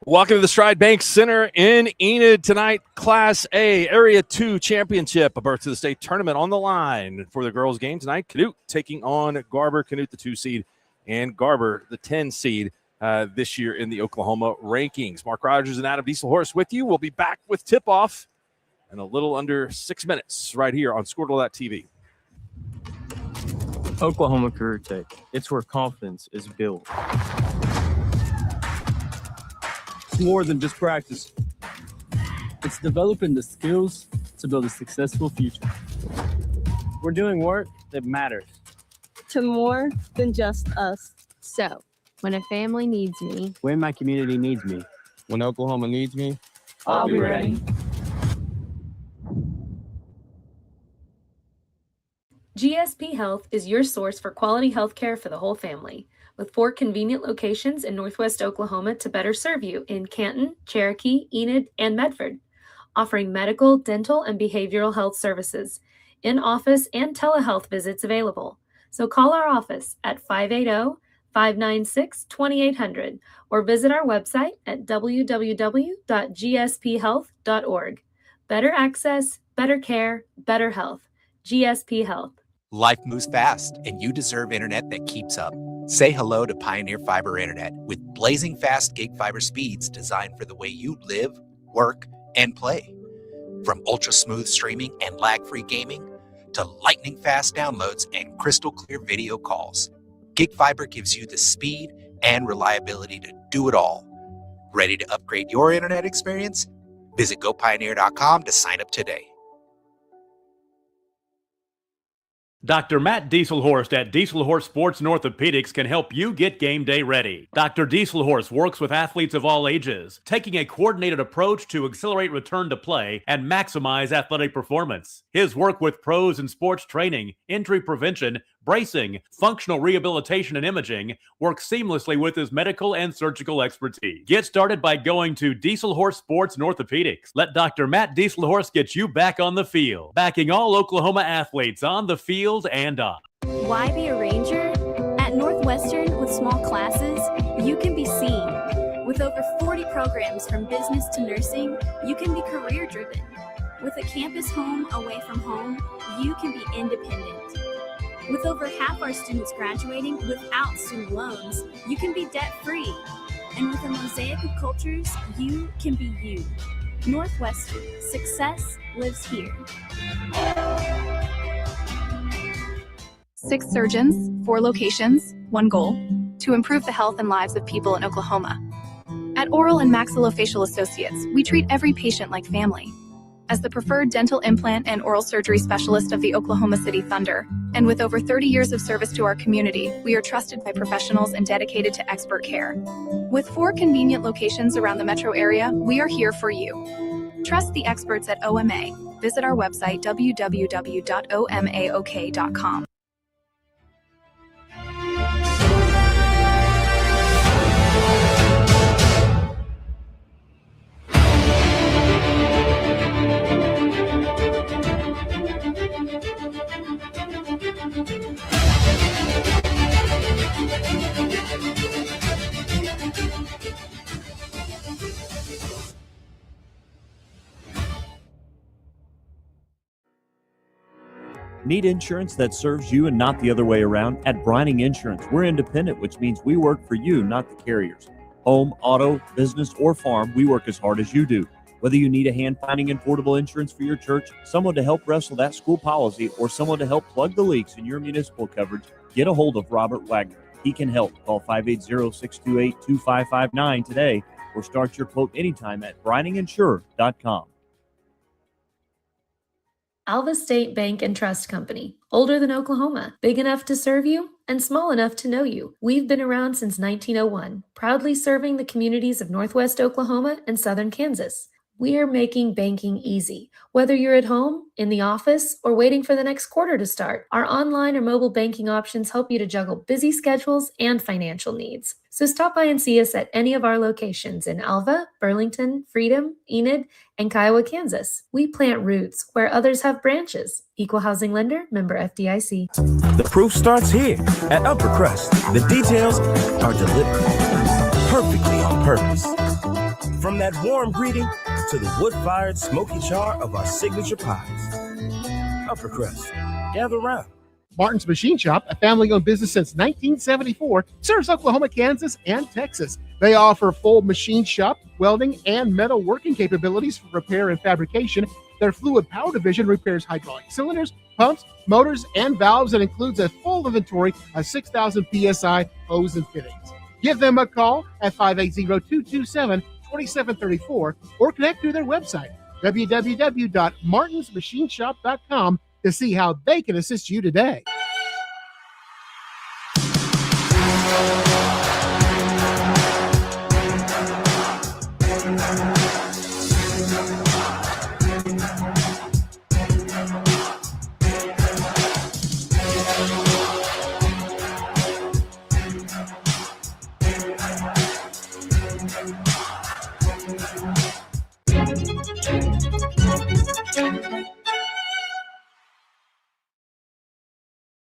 Welcome to the Stride Bank Center in Enid tonight. Class A Area 2 Championship, a berth to the state tournament on the line for the girls' game tonight. Canute taking on Garber. Canute, the 2 seed, and Garber, the 10 seed this year in the Oklahoma rankings. Mark Rogers and Adam Dieselhorst with you. We'll be back with tip-off in a little under 6 minutes right here on Squirtle.tv. Oklahoma Career Tech. It's where confidence is built. It's more than just practice. It's developing the skills to build a successful future. We're doing work that matters. To more than just us. So, when a family needs me, When my community needs me, When Oklahoma needs me, I'll be ready. GSP Health is your source for quality health care for the whole family, with 4 convenient locations in Northwest Oklahoma to better serve you in Canton, Cherokee, Enid, and Medford, offering medical, dental, and behavioral health services, in-office and telehealth visits available. So call our office at 580-596-2800 or visit our website at www.gsphealth.org. Better access, better care, better health. GSP Health. Life moves fast, and you deserve internet that keeps up. Say hello to Pioneer Fiber Internet with blazing fast gig fiber speeds designed for the way you live, work, and play. From ultra-smooth streaming and lag-free gaming to lightning-fast downloads and crystal-clear video calls, Gig Fiber gives you the speed and reliability to do it all. Ready to upgrade your internet experience? Visit gopioneer.com to sign up today. Dr. Matt Dieselhorst at Dieselhorst Sports and Orthopedics can help you get game day ready. Dr. Dieselhorst works with athletes of all ages, taking a coordinated approach to accelerate return to play and maximize athletic performance. His work with pros in sports training, injury prevention, bracing, functional rehabilitation, and imaging works seamlessly with his medical and surgical expertise. Get started by going to Dieselhorst Sports and Orthopedics. Let Dr. Matt Dieselhorst get you back on the field, backing all Oklahoma athletes on the field and on. Why be a ranger? At Northwestern, with small classes, you can be seen. With over 40 programs from business to nursing, you can be career-driven. With a campus home away from home, you can be independent. With over half our students graduating without student loans, you can be debt-free. And with a mosaic of cultures, you can be you. Northwestern, success lives here. 6 surgeons, 4 locations, 1 goal: to improve the health and lives of people in Oklahoma. At Oral and Maxillofacial Associates, we treat every patient like family. As the preferred dental implant and oral surgery specialist of the Oklahoma City Thunder, and with over 30 years of service to our community, we are trusted by professionals and dedicated to expert care. With 4 convenient locations around the metro area, we are here for you. Trust the experts at OMA. Visit our website, www.omaok.com. Need insurance that serves you and not the other way around? At Brining Insurance, we're independent, which means we work for you, not the carriers. Home, auto, business, or farm, we work as hard as you do. Whether you need a hand finding and portable insurance for your church, someone to help wrestle that school policy, or someone to help plug the leaks in your municipal coverage, get a hold of Robert Wagner. He can help. Call 580-628-2559 today or start your quote anytime at brininginsure.com. Alva State Bank and Trust Company, older than Oklahoma, big enough to serve you and small enough to know you. We've been around since 1901, proudly serving the communities of Northwest Oklahoma and Southern Kansas. We are making banking easy. Whether you're at home, in the office, or waiting for the next quarter to start, our online or mobile banking options help you to juggle busy schedules and financial needs. So stop by and see us at any of our locations in Alva, Burlington, Freedom, Enid, and Kiowa, Kansas. We plant roots where others have branches. Equal housing lender, member FDIC. The proof starts here at Upper Crust. The details are deliberate, perfectly on purpose. From that warm greeting to the wood-fired smoky char of our signature pies. Upper Crust, gather round. Martin's Machine Shop, a family-owned business since 1974, serves Oklahoma, Kansas, and Texas. They offer full machine shop, welding, and metal working capabilities for repair and fabrication. Their fluid power division repairs hydraulic cylinders, pumps, motors, and valves, and includes a full inventory of 6,000 PSI hose and fittings. Give them a call at 580-227-2734 or connect to their website, www.martinsmachineshop.com, to see how they can assist you today.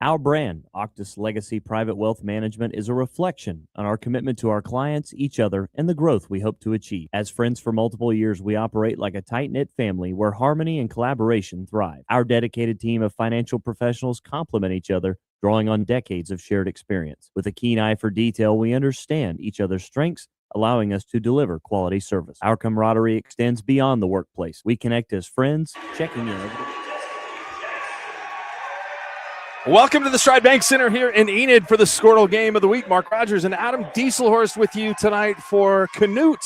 Our brand, Octus Legacy Private Wealth Management, is a reflection on our commitment to our clients, each other, and the growth we hope to achieve. As friends for multiple years, we operate like a tight-knit family where harmony and collaboration thrive. Our dedicated team of financial professionals complement each other, drawing on decades of shared experience. With a keen eye for detail, we understand each other's strengths, allowing us to deliver quality service. Our camaraderie extends beyond the workplace. We connect as friends, checking in over the Welcome to the Stride Bank Center here in Enid for the Squirtle Game of the Week. Mark Rogers and Adam Dieselhorst with you tonight for Canute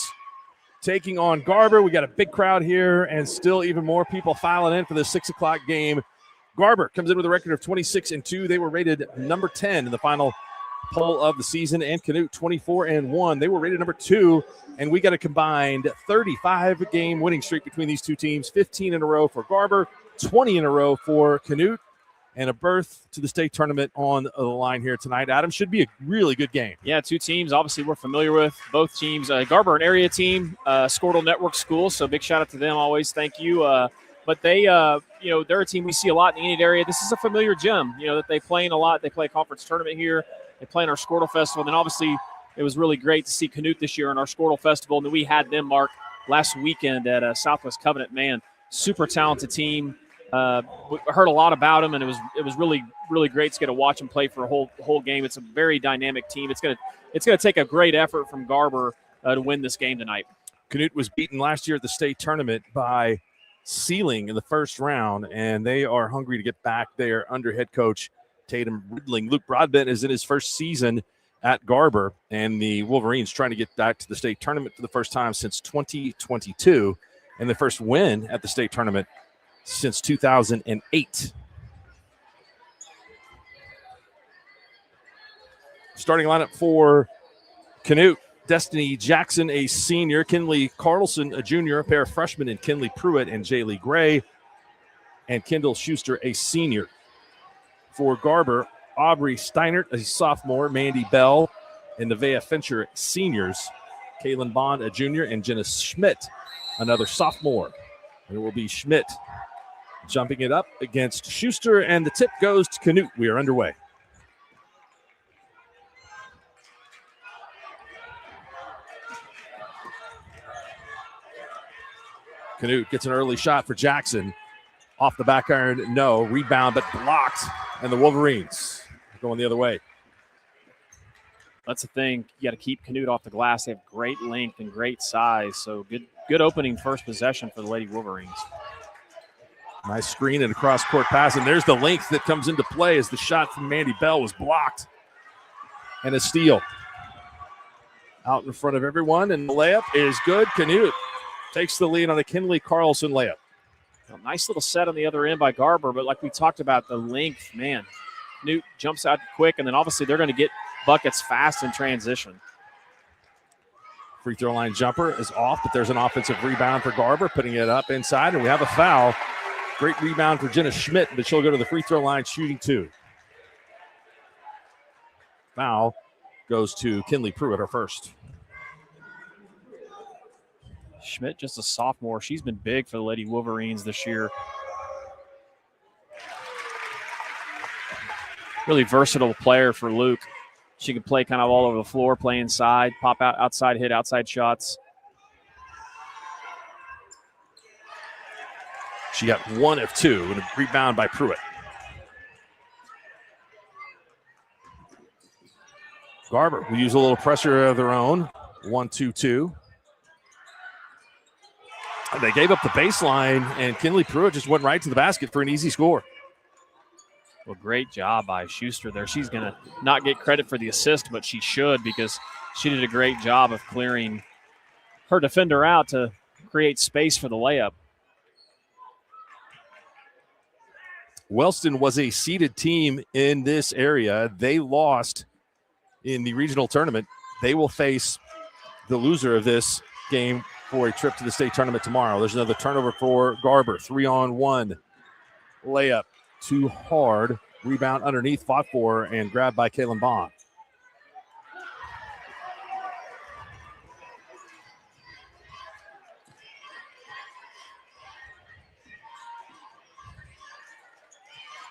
taking on Garber. We got a big crowd here and still even more people filing in for the 6 o'clock game. Garber comes in with a record of 26-2. They were rated number 10 in the final poll of the season, and Canute 24-1. They were rated number 2, and we got a combined 35-game winning streak between these two teams, 15 in a row for Garber, 20 in a row for Canute, and a berth to the state tournament on the line here tonight. Adam, should be a really good game. Yeah, two teams obviously we're familiar with. Both teams, Garber, an area team, Squirtle Network School, so big shout out to them always. Thank you. But they, they're a team we see a lot in the Enid area. This is a familiar gym, that they play in a lot. They play a conference tournament here. They play in our Squirtle Festival. And then obviously it was really great to see Canute this year in our Squirtle Festival. And then we had them, Mark, last weekend at Southwest Covenant. Man, super talented team. I heard a lot about them, and it was really, really great to get to watch them play for a whole game. It's a very dynamic team. It's gonna take a great effort from Garber to win this game tonight. Canute was beaten last year at the state tournament by Sealing in the first round, and they are hungry to get back there under head coach Tatum Ridling. Luke Broadbent is in his first season at Garber, and the Wolverines trying to get back to the state tournament for the first time since 2022, and the first win at the state tournament since 2008. Starting lineup for Canute: Destiny Jackson, a senior; Kinley Carlson, a junior; a pair of freshmen in Kinley Pruitt and Jaylee Gray; and Kendall Schuster, a senior. For Garber, Aubrey Steinert, a sophomore; Mandy Bell and Nevaeh Fincher, seniors; Kaylin Bond, a junior; and Jenna Schmidt, another sophomore. And it will be Schmidt jumping it up against Schuster, and the tip goes to Canute. We are underway. Canute gets an early shot for Jackson. Off the back iron, no. Rebound, but blocked, and the Wolverines are going the other way. That's the thing. You got to keep Canute off the glass. They have great length and great size, so good opening first possession for the Lady Wolverines. Nice screen and a cross-court pass, and there's the length that comes into play as the shot from Mandy Bell was blocked. And a steal. Out in front of everyone, and the layup is good. Canute takes the lead on a Kinley Carlson layup. A nice little set on the other end by Garber, but like we talked about, the length, man. Canute jumps out quick, and then obviously they're going to get buckets fast in transition. Free throw line jumper is off, but there's an offensive rebound for Garber, putting it up inside, and we have a foul. Great rebound for Jenna Schmidt, but she'll go to the free throw line shooting 2. Foul goes to Kinley Pruitt, her first. Schmidt, just a sophomore. She's been big for the Lady Wolverines this year. Really versatile player for Luke. She can play kind of all over the floor, play inside, pop out, outside hit, outside shots. She got 1 of 2 and a rebound by Pruitt. Garber will use a little pressure of their own. 1-2-2. They gave up the baseline, and Kinley Pruitt just went right to the basket for an easy score. Well, great job by Schuster there. She's going to not get credit for the assist, but she should, because she did a great job of clearing her defender out to create space for the layup. Wellston was a seeded team in this area. They lost in the regional tournament. They will face the loser of this game for a trip to the state tournament tomorrow. There's another turnover for Garber. 3-on-1 layup. Too hard. Rebound underneath, fought for, and grabbed by Kaylin Bond.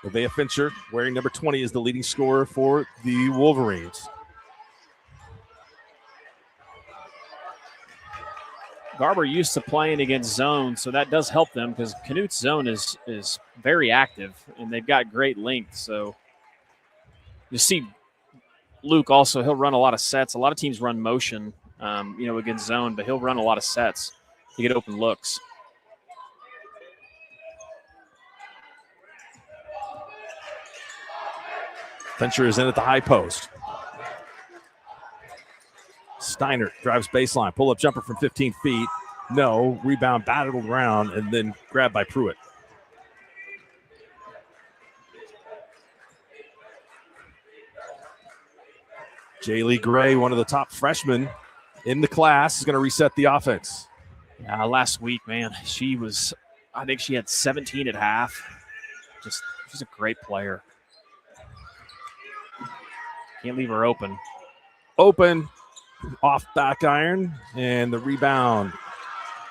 Nevaeh Fincher, wearing number 20, is the leading scorer for the Wolverines. Garber used to playing against zone, so that does help them because Canute's zone is very active, and they've got great length. So you see Luke also, he'll run a lot of sets. A lot of teams run motion, against zone, but he'll run a lot of sets to get open looks. Fincher is in at the high post. Steiner drives baseline. Pull-up jumper from 15 feet. No. Rebound battled around and then grabbed by Pruitt. Jaylee Gray, one of the top freshmen in the class, is going to reset the offense. Yeah, last week, man, I think she had 17 at half. She's a great player. Can't leave her open. Off back iron, and the rebound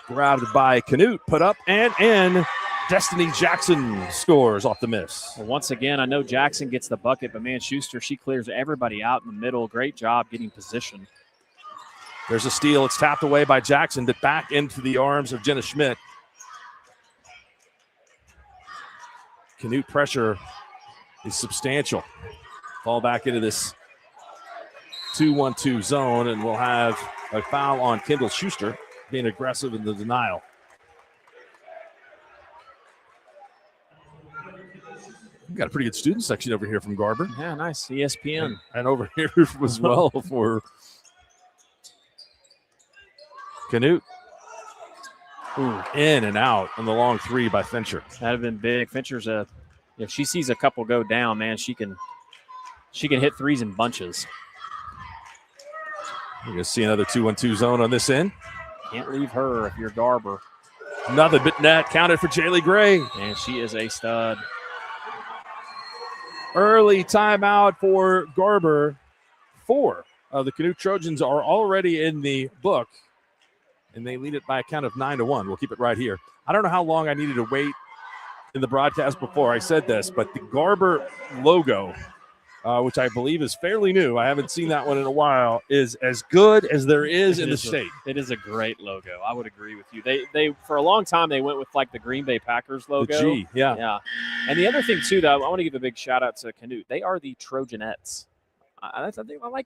grabbed by Canute, put up and in. Destiny Jackson scores off the miss. Well, once again, I know Jackson gets the bucket, but man, Schuster, she clears everybody out in the middle. Great job getting position. There's a steal. It's tapped away by Jackson, but back into the arms of Jenna Schmidt. Canute pressure is substantial. Fall back into this 2-1-2 zone, and we'll have a foul on Kendall Schuster, being aggressive in the denial. We've got a pretty good student section over here from Garber. Yeah, nice. ESPN. And over here as well for Canute. Ooh, in and out on the long three by Fincher. That'd have been big. Fincher's if she sees a couple go down, man, she can hit threes in bunches. You're going to see another 2-1-2 zone on this end. Can't leave her if you're Garber. Nothing but net counted for Jaylee Gray. And she is a stud. Early timeout for Garber. 4 of the Canute Trojans are already in the book, and they lead it by a count of 9-1. We'll keep it right here. I don't know how long I needed to wait in the broadcast before I said this, but the Garber logo, which I believe is fairly new, I haven't seen that one in a while, is as good as there is in the state. It is a great logo. I would agree with you. They for a long time they went with like the Green Bay Packers logo. The G, yeah. Yeah. And the other thing too, though, I want to give a big shout out to Canute. They are the Trojanettes. I like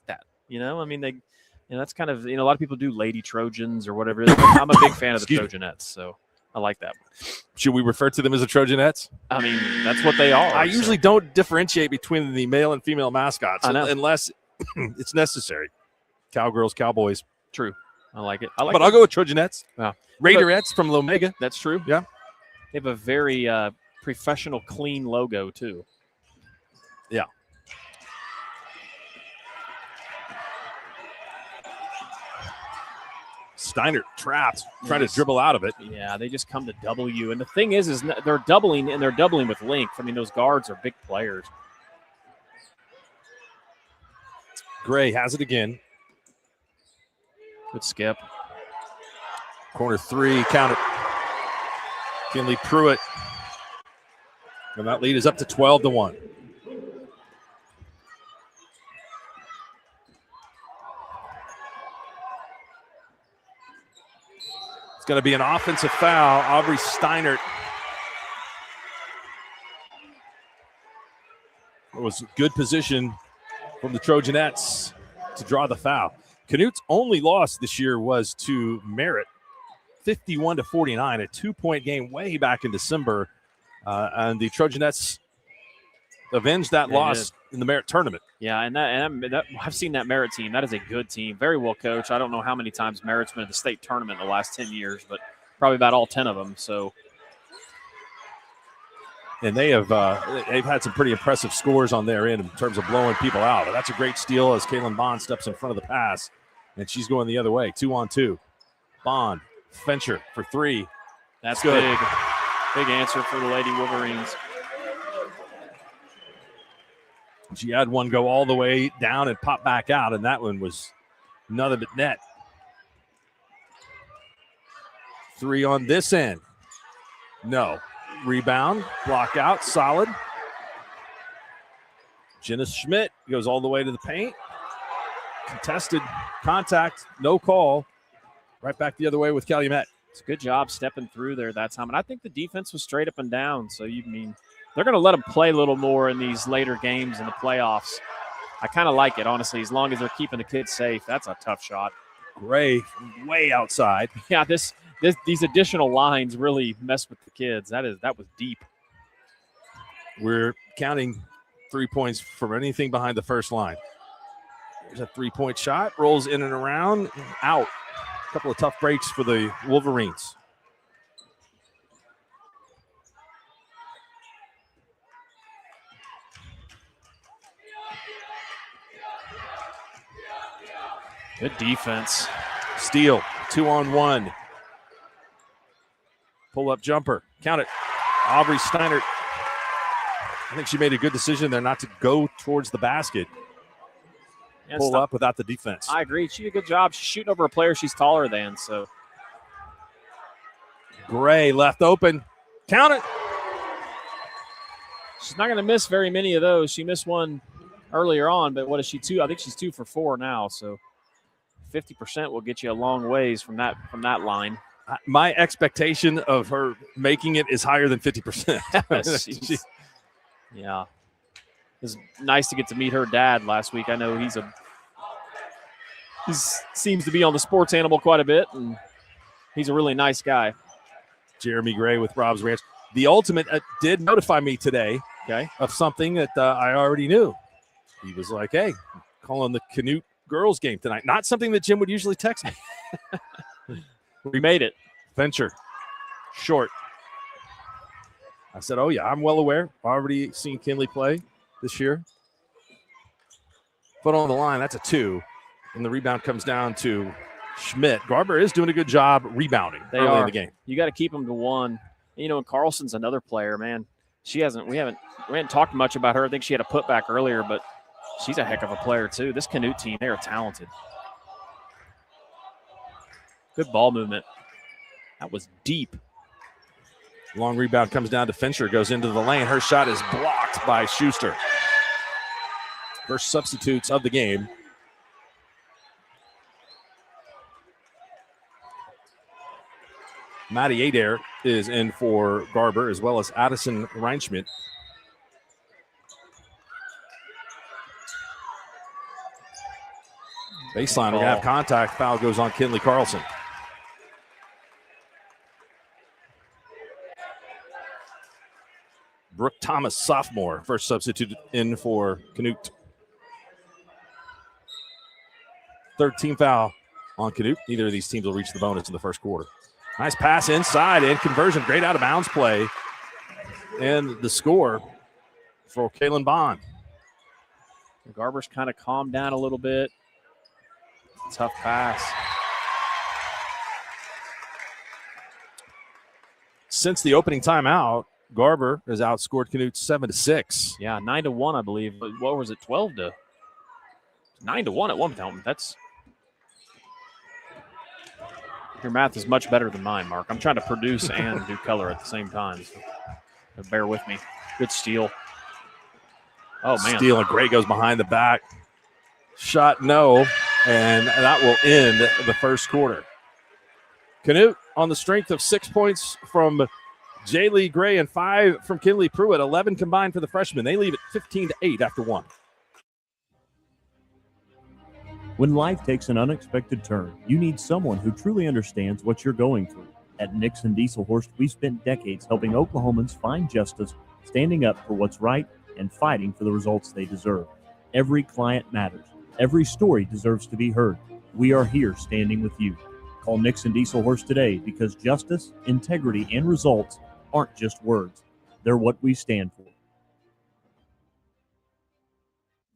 that. I mean, that's kind of, a lot of people do Lady Trojans or whatever it is. I'm a big fan of the Trojanettes, so I like that. Should we refer to them as the Trojanettes? I mean, that's what they are. I usually don't differentiate between the male and female mascots unless it's necessary. Cowgirls, Cowboys. True. I like it. But I'll go with Trojanettes. Yeah. Raiderettes from Lomega. That's true. Yeah. They have a very professional, clean logo, too. Yeah. Steiner trapped, trying to dribble out of it. Yeah, they just come to W. And the thing is they're doubling, and they're doubling with length. I mean, those guards are big players. Gray has it again. Good skip. Corner 3, count it. Kinley Pruitt. And that lead is up to 12-1. It's going to be an offensive foul. Aubrey Steinert was good position from the Trojanettes to draw the foul. Canute's only loss this year was to Merritt, 51-49, a 2-point game way back in December. And the Trojanettes avenged that loss in the Merritt tournament. Yeah, and that I've seen that Merritt team. That is a good team, very well coached. I don't know how many times Merritt's been at the state tournament in the last 10 years, but probably about all 10 of them. So, and they've had some pretty impressive scores on their end in terms of blowing people out. But that's a great steal as Kaylin Bond steps in front of the pass, and she's going the other way, 2-on-2. Bond, Fincher for 3. That's good. Big answer for the Lady Wolverines. She had one go all the way down and pop back out, and that one was nothing but net. 3 on this end. No. Rebound, block out, solid. Jenna Schmidt goes all the way to the paint. Contested contact, no call. Right back the other way with Calumet. It's a good job stepping through there that time. And I think the defense was straight up and down. So, they're going to let them play a little more in these later games in the playoffs. I kind of like it, honestly, as long as they're keeping the kids safe. That's a tough shot. Gray from way outside. Yeah, these additional lines really mess with the kids. That was deep. We're counting 3 points from anything behind the first line. There's a 3-point shot, rolls in and around, out. A couple of tough breaks for the Wolverines. Good defense. Steal, 2-on-1. Pull-up jumper. Count it. Aubrey Steiner. I think she made a good decision there not to go towards the basket. Yeah, pull up without the defense. I agree. She did a good job. She's shooting over a player she's taller than. So Gray left open. Count it. She's not going to miss very many of those. She missed one earlier on, but what is she, 2? I think she's 2 for 4 now. So 50% will get you a long ways from that line. My expectation of her making it is higher than 50%. Yeah. It's nice to get to meet her dad last week. I know he seems to be on the sports animal quite a bit, and he's a really nice guy. Jeremy Gray with Rob's Ranch. The Ultimate did notify me today, of something that I already knew. He was like, hey, calling the Canute girls game tonight. Not something that Jim would usually text me. We made it. Venture. Short. I said, oh, yeah, I'm well aware. Already seen Kinley play this year. Foot on the line, that's a 2. And the rebound comes down to Schmidt. Garber is doing a good job rebounding early in the game. You got to keep them to 1. And Carlson's another player, man. We haven't talked much about her. I think she had a putback earlier, but she's a heck of a player too. This Canute team, they are talented. Good ball movement. That was deep. Long rebound comes down to Fincher, goes into the lane. Her shot is blocked by Schuster. First substitutes of the game. Maddie Adair is in for Garber, as well as Addison Reinschmidt. Baseline, we're going to have contact. Foul goes on Kinley Carlson. Brooke Thomas, sophomore, first substitute in for Canute. Third team foul on Canute. Neither of these teams will reach the bonus in the first quarter. Nice pass inside and conversion. Great out of bounds play. And the score for Kaylin Bond. Garber's kind of calmed down a little bit. Tough pass. Since the opening timeout, Garber has outscored Canute 7-6. Yeah, 9-1, I believe. But what was it, 12-9-1 at one time? That's your math is much better than mine, Mark. I'm trying to produce and do color at the same time. So bear with me. Good steal. Oh man, Steal, and Gray goes behind the back. Shot no, and that will end the first quarter. Canute on the strength of 6 points from Jaylee Gray and 5 from Kinley Pruitt. 11 combined for the freshmen. They leave it 15-8 after 1. When life takes an unexpected turn, you need someone who truly understands what you're going through. At Nixon Dieselhorst, we've spent decades helping Oklahomans find justice, standing up for what's right, and fighting for the results they deserve. Every client matters. Every story deserves to be heard. We are here standing with you. Call Nixon Dieselhorst today because justice, integrity, and results aren't just words. They're what we stand for.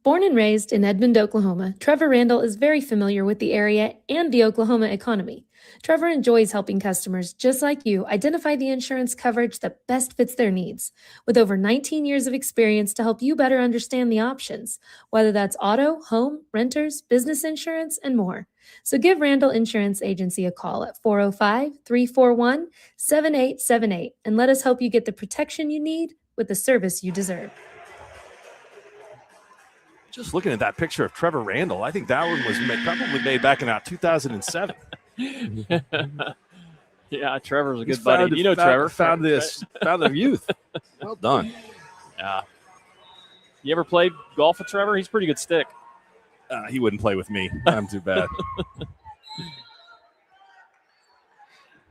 Born and raised in Edmond, Oklahoma, Trevor Randall is very familiar with the area and the Oklahoma economy. Trevor enjoys helping customers just like you identify the insurance coverage that best fits their needs, with over 19 years of experience to help you better understand the options, whether that's auto, home, renters, business insurance, and more. So give Randall Insurance Agency a call at 405-341-7878 and let us help you get the protection you need with the service you deserve. Just looking at that picture of Trevor Randall, I think that one was probably made back in about 2007. Yeah, Trevor's a good buddy. You know Trevor. Found the youth. Well done. Yeah. You ever played golf with Trevor? He's a pretty good stick. He wouldn't play with me. I'm too bad.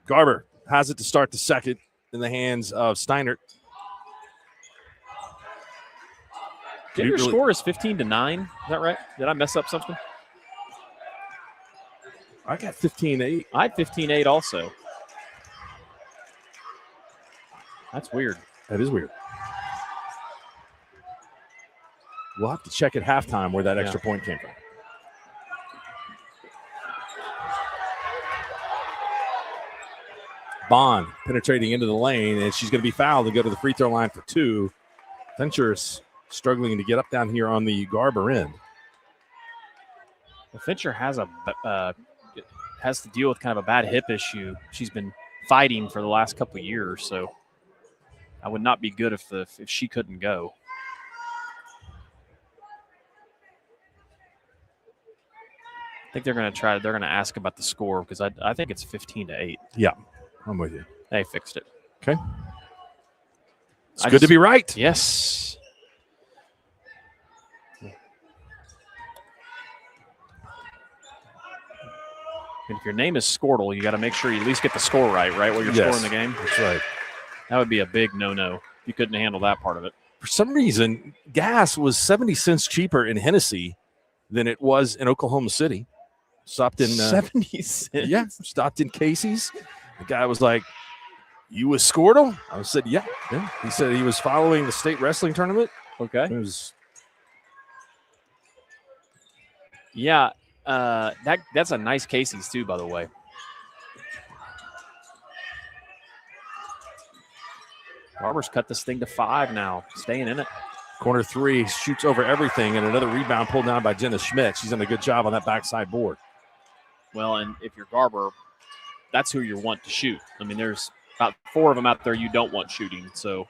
Garber has it to start the second in the hands of Steinert. Your score is 15-9. Is that right? Did I mess up something? I got 15-8. I had 15-8 also. That's weird. That is weird. We'll have to check at halftime where that extra point came from. Bond penetrating into the lane, and she's going to be fouled and go to the free throw line for 2. Fincher's struggling to get up down here on the Garber end. Well, Fincher has to deal with kind of a bad hip issue. She's been fighting for the last couple of years, so I would not be good if she couldn't go. I think they're going to ask about the score because I think it's 15-8. Yeah, I'm with you. They fixed it. Okay. It's good to be right. Yes. And if your name is Squirtle, you got to make sure you at least get the score right while you're scoring the game. That's right. That would be a big no-no. You couldn't handle that part of it. For some reason, gas was 70 cents cheaper in Hennessy than it was in Oklahoma City. Stopped in 70 cents? Yeah, stopped in Casey's. The guy was like, "You was Squirtle?" I said, yeah. He said he was following the state wrestling tournament. Okay. It was. Yeah. That's a nice Casey's too, by the way. Garber's cut this thing to 5 now, staying in it. Corner 3, shoots over everything, and another rebound pulled down by Jenna Schmidt. She's done a good job on that backside board. Well, and if you're Garber, that's who you want to shoot. I mean, there's about 4 of them out there you don't want shooting, so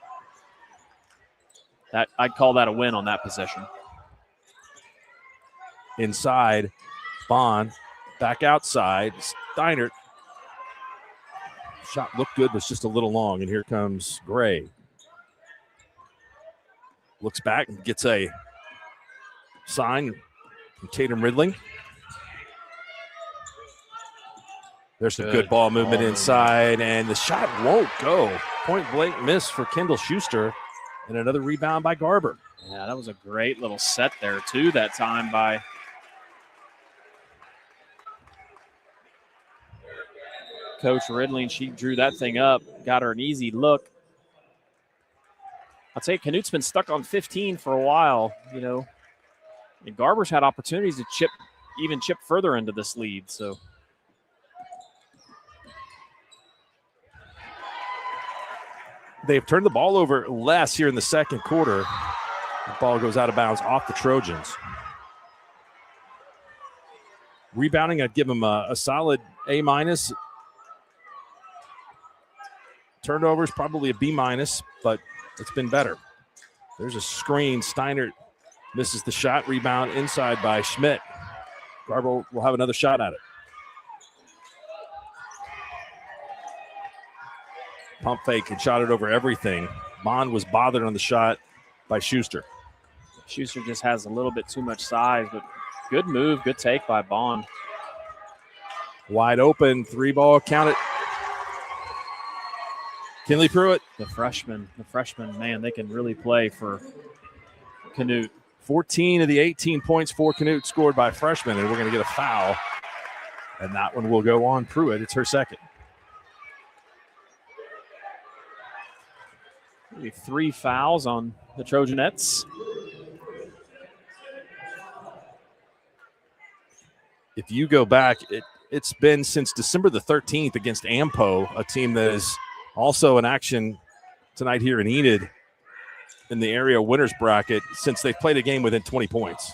that I'd call that a win on that possession. Inside. Bond back outside. Steinert. Shot looked good, was just a little long. And here comes Gray. Looks back and gets a sign from Tatum Ridling. There's some good ball movement inside, and the shot won't go. Point blank miss for Kendall Schuster, and another rebound by Garber. Yeah, that was a great little set there, too, that time by Coach Ridling. She drew that thing up, got her an easy look. I'd say Canute's been stuck on 15 for a while, you know. And Garber's had opportunities to chip further into this lead, so. They've turned the ball over less here in the second quarter. The ball goes out of bounds off the Trojans. Rebounding, I'd give them a solid A-. Turnovers, probably a B-, but it's been better. There's a screen. Steinert misses the shot. Rebound inside by Schmidt. Garber will have another shot at it. Pump fake and shot it over everything. Bond was bothered on the shot by Schuster. Schuster just has a little bit too much size, but good move, good take by Bond. Wide open, 3-ball, count it. Kinley Pruitt. The freshman, man, they can really play for Canute. 14 of the 18 points for Canute scored by freshmen, and we're going to get a foul. And that one will go on Pruitt. It's her second. Maybe 3 fouls on the Trojanettes. If you go back, it's been since December the 13th against Ampo, a team that is also in action tonight here in Enid in the area winners bracket, since they've played a game within 20 points.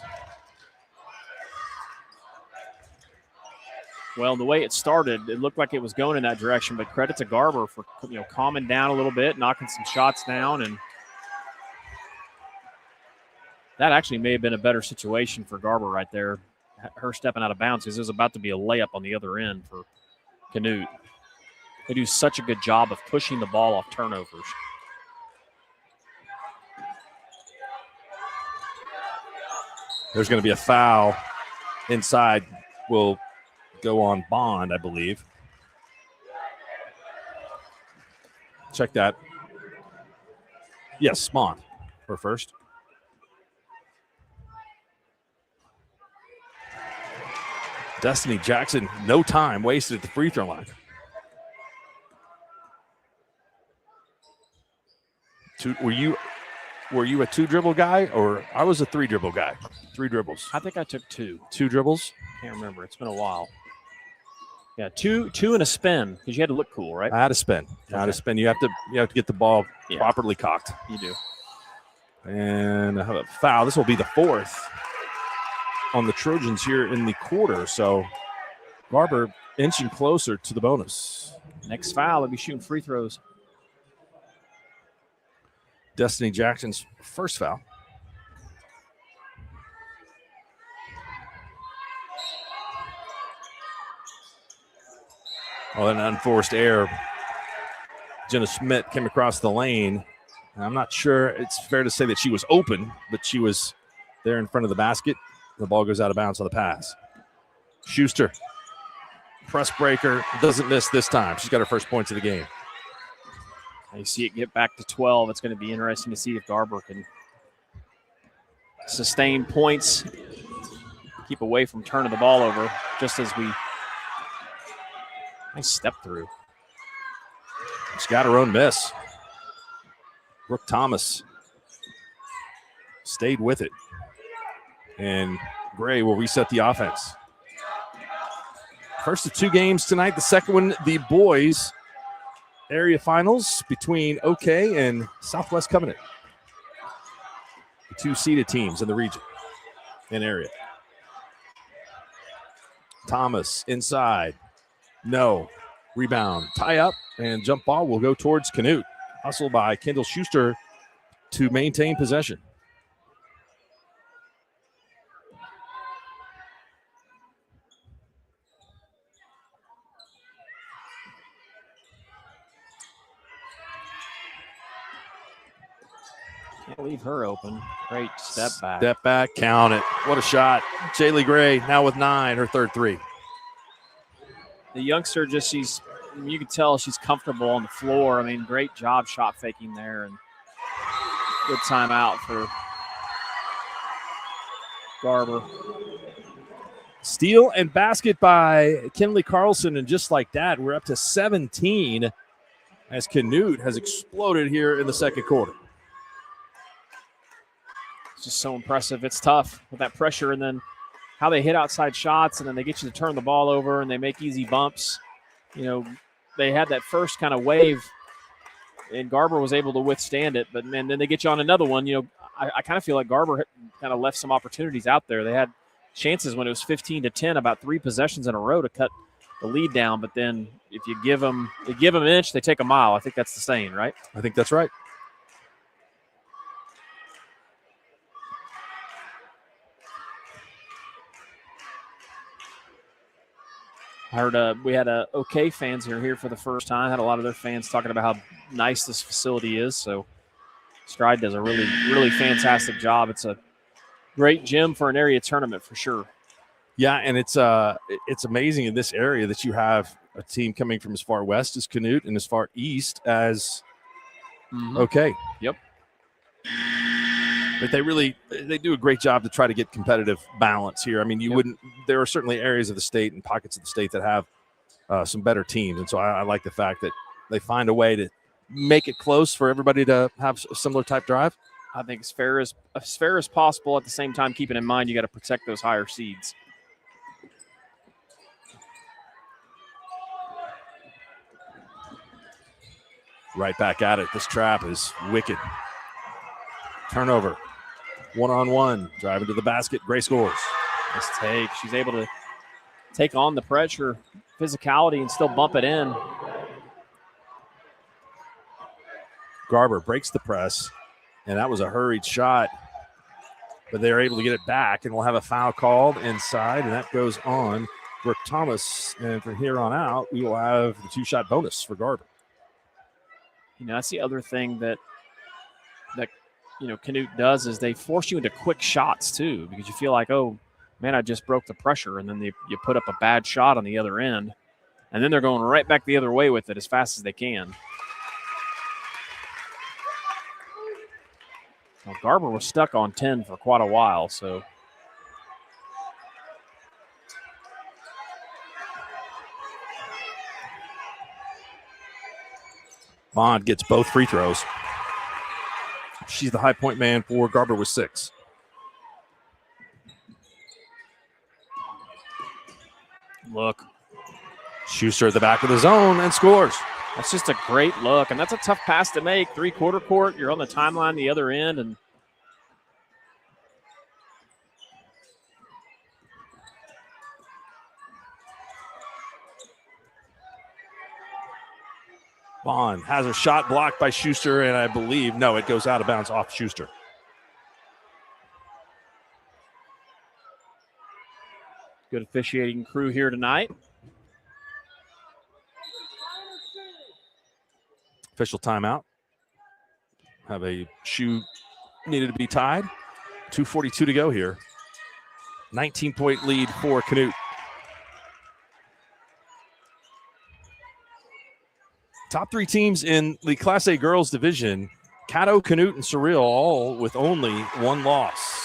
Well, the way it started, it looked like it was going in that direction, but credit to Garber for calming down a little bit, knocking some shots down, and that actually may have been a better situation for Garber right there. Her stepping out of bounds because it was about to be a layup on the other end for Canute. They do such a good job of pushing the ball off turnovers. There's going to be a foul inside. Will go on Bond, I believe. Check that. Yes, Bond for first. Destiny Jackson, no time wasted at the free throw line. Were you a 2-dribble guy, or I was a 3-dribble guy? 3 dribbles. I think I took 2. 2 dribbles? Can't remember. It's been a while. Yeah, two and a spin because you had to look cool, right? I had a spin. I had a spin. You have to get the ball properly cocked. You do. And I have a foul. This will be the 4th on the Trojans here in the quarter. So Garber inching closer to the bonus. Next foul, they'll be shooting free throws. Destiny Jackson's first foul. Oh, an unforced error. Jenna Schmidt came across the lane. I'm not sure it's fair to say that she was open, but she was there in front of the basket. The ball goes out of bounds on the pass. Schuster, press breaker, doesn't miss this time. She's got her first points of the game. You see it get back to 12. It's going to be interesting to see if Garber can sustain points, keep away from turning the ball over, just as we nice step through. She's got her own miss. Brooke Thomas stayed with it. And Gray will reset the offense. First of 2 games tonight. The second one, the boys area finals between OK and Southwest Covenant. The 2 seeded teams in the region and area. Thomas inside. No. Rebound. Tie up and jump ball will go towards Canute. Hustle by Kendall Schuster to maintain possession. Can't leave her open. Great step back. Step back, count it. What a shot. Jaylee Gray now with 9, her third 3. The youngster you can tell she's comfortable on the floor. I mean, great job shot faking there, and good timeout for Garber. Steal and basket by Kinley Carlson, and just like that, we're up to 17 as Canute has exploded here in the second quarter. It's just so impressive. It's tough with that pressure, and then how they hit outside shots, and then they get you to turn the ball over, and they make easy bumps. You know, they had that first kind of wave, and Garber was able to withstand it. But, man, then they get you on another one. You know, I kind of feel like Garber kind of left some opportunities out there. They had chances when it was 15-10, about 3 possessions in a row to cut the lead down. But then if you give them an inch, they take a mile. I think that's the saying, right? I think that's right. I heard we had OK fans here for the first time. Had a lot of their fans talking about how nice this facility is. So Stride does a really, really fantastic job. It's a great gym for an area tournament for sure. Yeah, and it's amazing in this area that you have a team coming from as far west as Canute and as far east as OK. Yep. But they do a great job to try to get competitive balance here. I mean, there are certainly areas of the state and pockets of the state that have some better teams. And so I like the fact that they find a way to make it close for everybody to have a similar type drive. I think as fair as possible, at the same time keeping in mind you got to protect those higher seeds. Right back at it. This trap is wicked. Turnover. One-on-one. Driving to the basket. Gray scores. Nice take. She's able to take on the pressure, physicality, and still bump it in. Garber breaks the press, and that was a hurried shot. But they're able to get it back, and we'll have a foul called inside, and that goes on Brooke Thomas. And from here on out, we will have the two-shot bonus for Garber. That's the other thing that Canute does is they force you into quick shots too, because you feel like, oh man, I just broke the pressure, and then you put up a bad shot on the other end, and then they're going right back the other way with it as fast as they can. Well, Garber was stuck on 10 for quite a while, so. Bond gets both free throws. She's the high point man for Garber with 6. Look. Schuster at the back of the zone and scores. That's just a great look, and that's a tough pass to make. Three-quarter court, you're on the timeline the other end, and Bond has a shot blocked by Schuster, and I believe, no, it goes out of bounds off Schuster. good officiating crew here tonight. Official timeout. Have a shoe needed to be tied. 2:42 to go here. 19-point lead for Canute. Top 3 teams in the Class A girls division, Caddo, Canute, and Surreal, all with only 1 loss.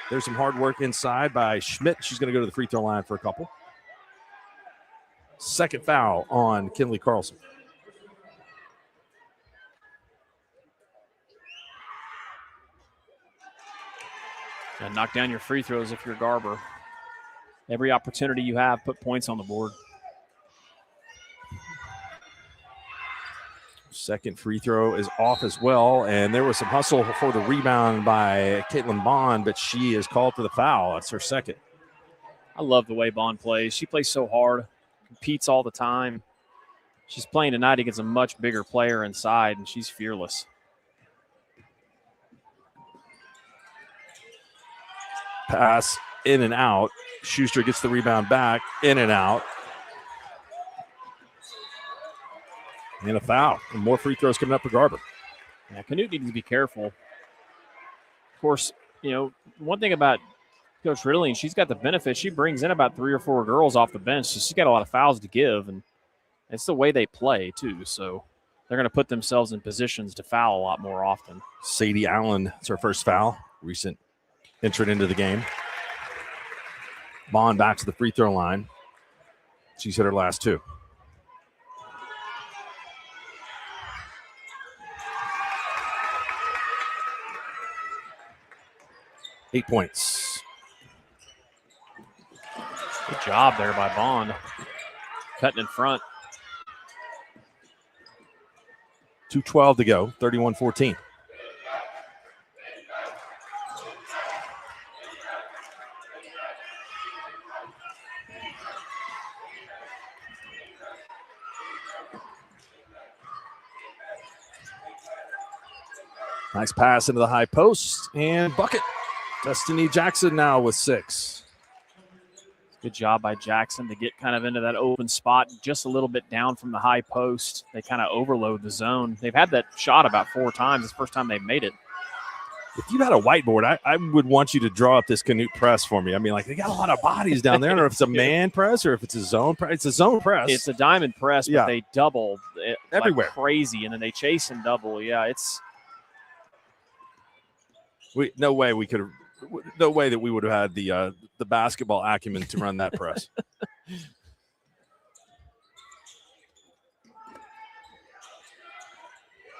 There's some hard work inside by Schmidt. She's going to go to the free throw line for a couple. Second foul on Kinley Carlson. And knock down your free throws if you're Garber. Every opportunity you have, put points on the board. Second free throw is off as well, and there was some hustle for the rebound by Caitlin Bond, but she is called for the foul. That's her second. I love the way Bond plays. She plays so hard, competes all the time. She's playing tonight against a much bigger player inside, and she's fearless. Pass in and out. Schuster gets the rebound back, in and out. And a foul. And more free throws coming up for Garber. Yeah, Canute needs to be careful. Of course, you know, one thing about Coach Ridley, and she's got the benefit, she brings in about 3 or 4 girls off the bench, so she's got a lot of fouls to give, and it's the way they play, too. So they're going to put themselves in positions to foul a lot more often. Sadie Allen, it's her first foul, recent entrant into the game. Bond back to the free throw line. She's hit her last 2. Eight points. Good job there by Bond. Cutting in front. 2:12 to go, 31-14. Nice pass into the high post and bucket. Destiny Jackson now with 6. Good job by Jackson to get kind of into that open spot, just a little bit down from the high post. They kind of overload the zone. They've had that shot about 4 times. It's the first time they've made it. If you had a whiteboard, I would want you to draw up this Canute press for me. I mean, like, they got a lot of bodies down there. I don't know if it's a man press or if it's a zone press. It's a zone press. It's a diamond press, but they double it everywhere. like crazy, and then they chase and double. Yeah, it's no way that we would have had the basketball acumen to run that press.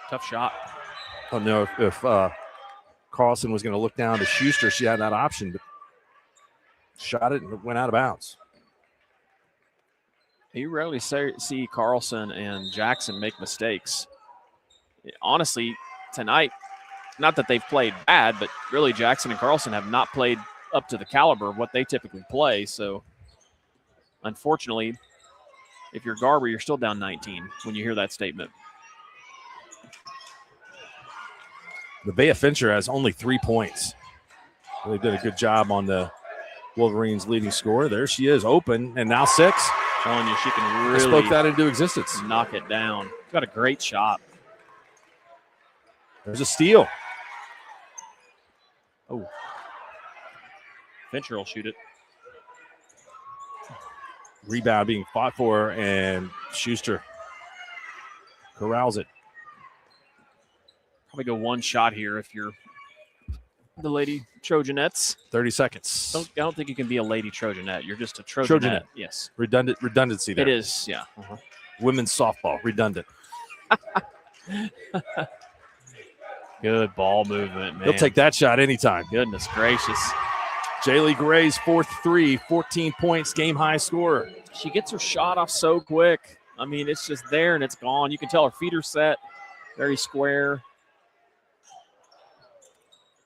Tough shot. I don't know if Carlson was going to look down to Schuster. She had that option, but shot it and it went out of bounds. You rarely see Carlson and Jackson make mistakes. Honestly, tonight, not that they've played bad, but really Jackson and Carlson have not played up to the caliber of what they typically play. So, unfortunately, if you're Garber, you're still down 19 when you hear that statement. The Bay of Fincher has only 3 points. They did a good job on the Wolverines' leading scorer. There she is, open, and now 6. Telling you, she can really spoke that into existence. Knock it down. Got a great shot. There's a steal. Oh. Fincher will shoot it. Rebound being fought for, and Schuster corrals it. Probably go one shot here if you're the Lady Trojanettes. 30 seconds. I don't think you can be a Lady Trojanette. You're just a Trojanette. Yes. Redundancy there. It is, yeah. Women's softball, redundant. Good ball movement, man. He'll take that shot anytime. Goodness gracious. Jaylee Gray's 4th 3, 14 points, game high scorer. She gets her shot off so quick. I mean, it's just there and it's gone. You can tell her feet are set, very square.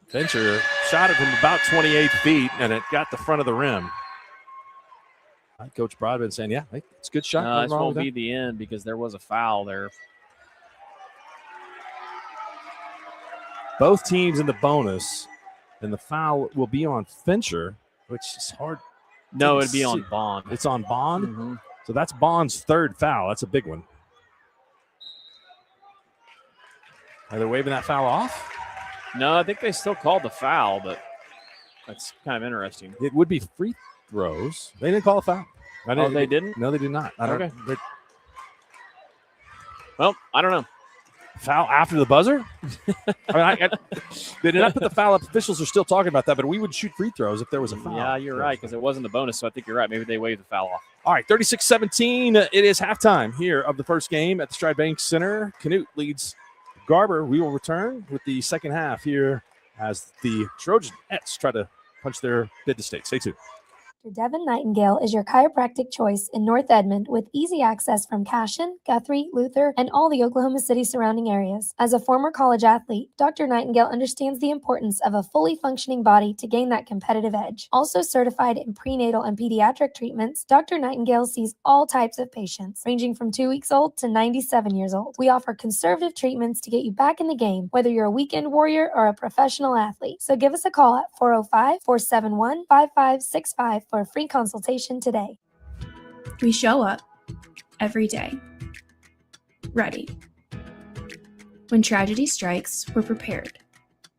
Fincher shot it from about 28 feet, and it got the front of the rim. Coach Broadbent saying, yeah, it's a good shot. No, this won't be the end because there was a foul there. Both teams in the bonus, and the foul will be on Fincher, which is hard. No, it'd be on Bond. It's on Bond? Mm-hmm. So that's Bond's 3rd foul. That's a big one. Are they waving that foul off? No, I think they still called the foul, but that's kind of interesting. It would be free throws. They didn't call a foul. They didn't? No, they did not. Okay. Well, I don't know. Foul after the buzzer? They did not put the foul up. Officials are still talking about that, but we would shoot free throws if there was a foul. Yeah, you're right, because it wasn't the bonus, so I think you're right. Maybe they waved the foul off. All right, 36-17. It is halftime here of the first game at the Stride Bank Center. Canute leads Garber. We will return with the second half here as the Trojanettes try to punch their bid to state. Stay tuned. Dr. Devin Nightingale is your chiropractic choice in North Edmond with easy access from Cashion, Guthrie, Luther, and all the Oklahoma City surrounding areas. As a former college athlete, Dr. Nightingale understands the importance of a fully functioning body to gain that competitive edge. Also certified in prenatal and pediatric treatments, Dr. Nightingale sees all types of patients, ranging from 2 weeks old to 97 years old. We offer conservative treatments to get you back in the game, whether you're a weekend warrior or a professional athlete. So give us a call at 405-471-5565 for a free consultation today. We show up every day, ready. When tragedy strikes, we're prepared.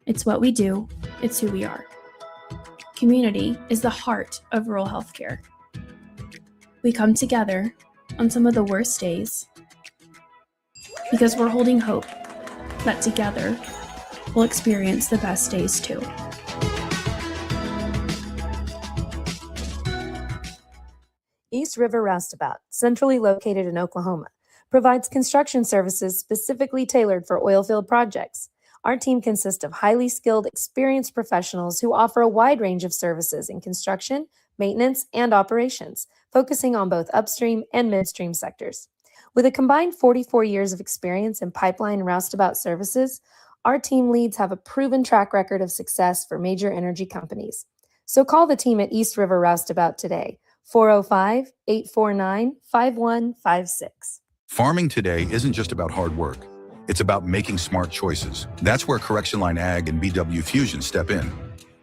It's what we do, it's who we are. Community is the heart of rural healthcare. We come together on some of the worst days because we're holding hope that together we'll experience the best days too. East River Roustabout, centrally located in Oklahoma, provides construction services specifically tailored for oilfield projects. Our team consists of highly skilled, experienced professionals who offer a wide range of services in construction, maintenance, and operations, focusing on both upstream and midstream sectors. With a combined 44 years of experience in pipeline and roustabout services, our team leads have a proven track record of success for major energy companies. So call the team at East River Roustabout today, 405-849-5156. Farming today isn't just about hard work. It's about making smart choices. That's where Correction Line Ag and BW Fusion step in.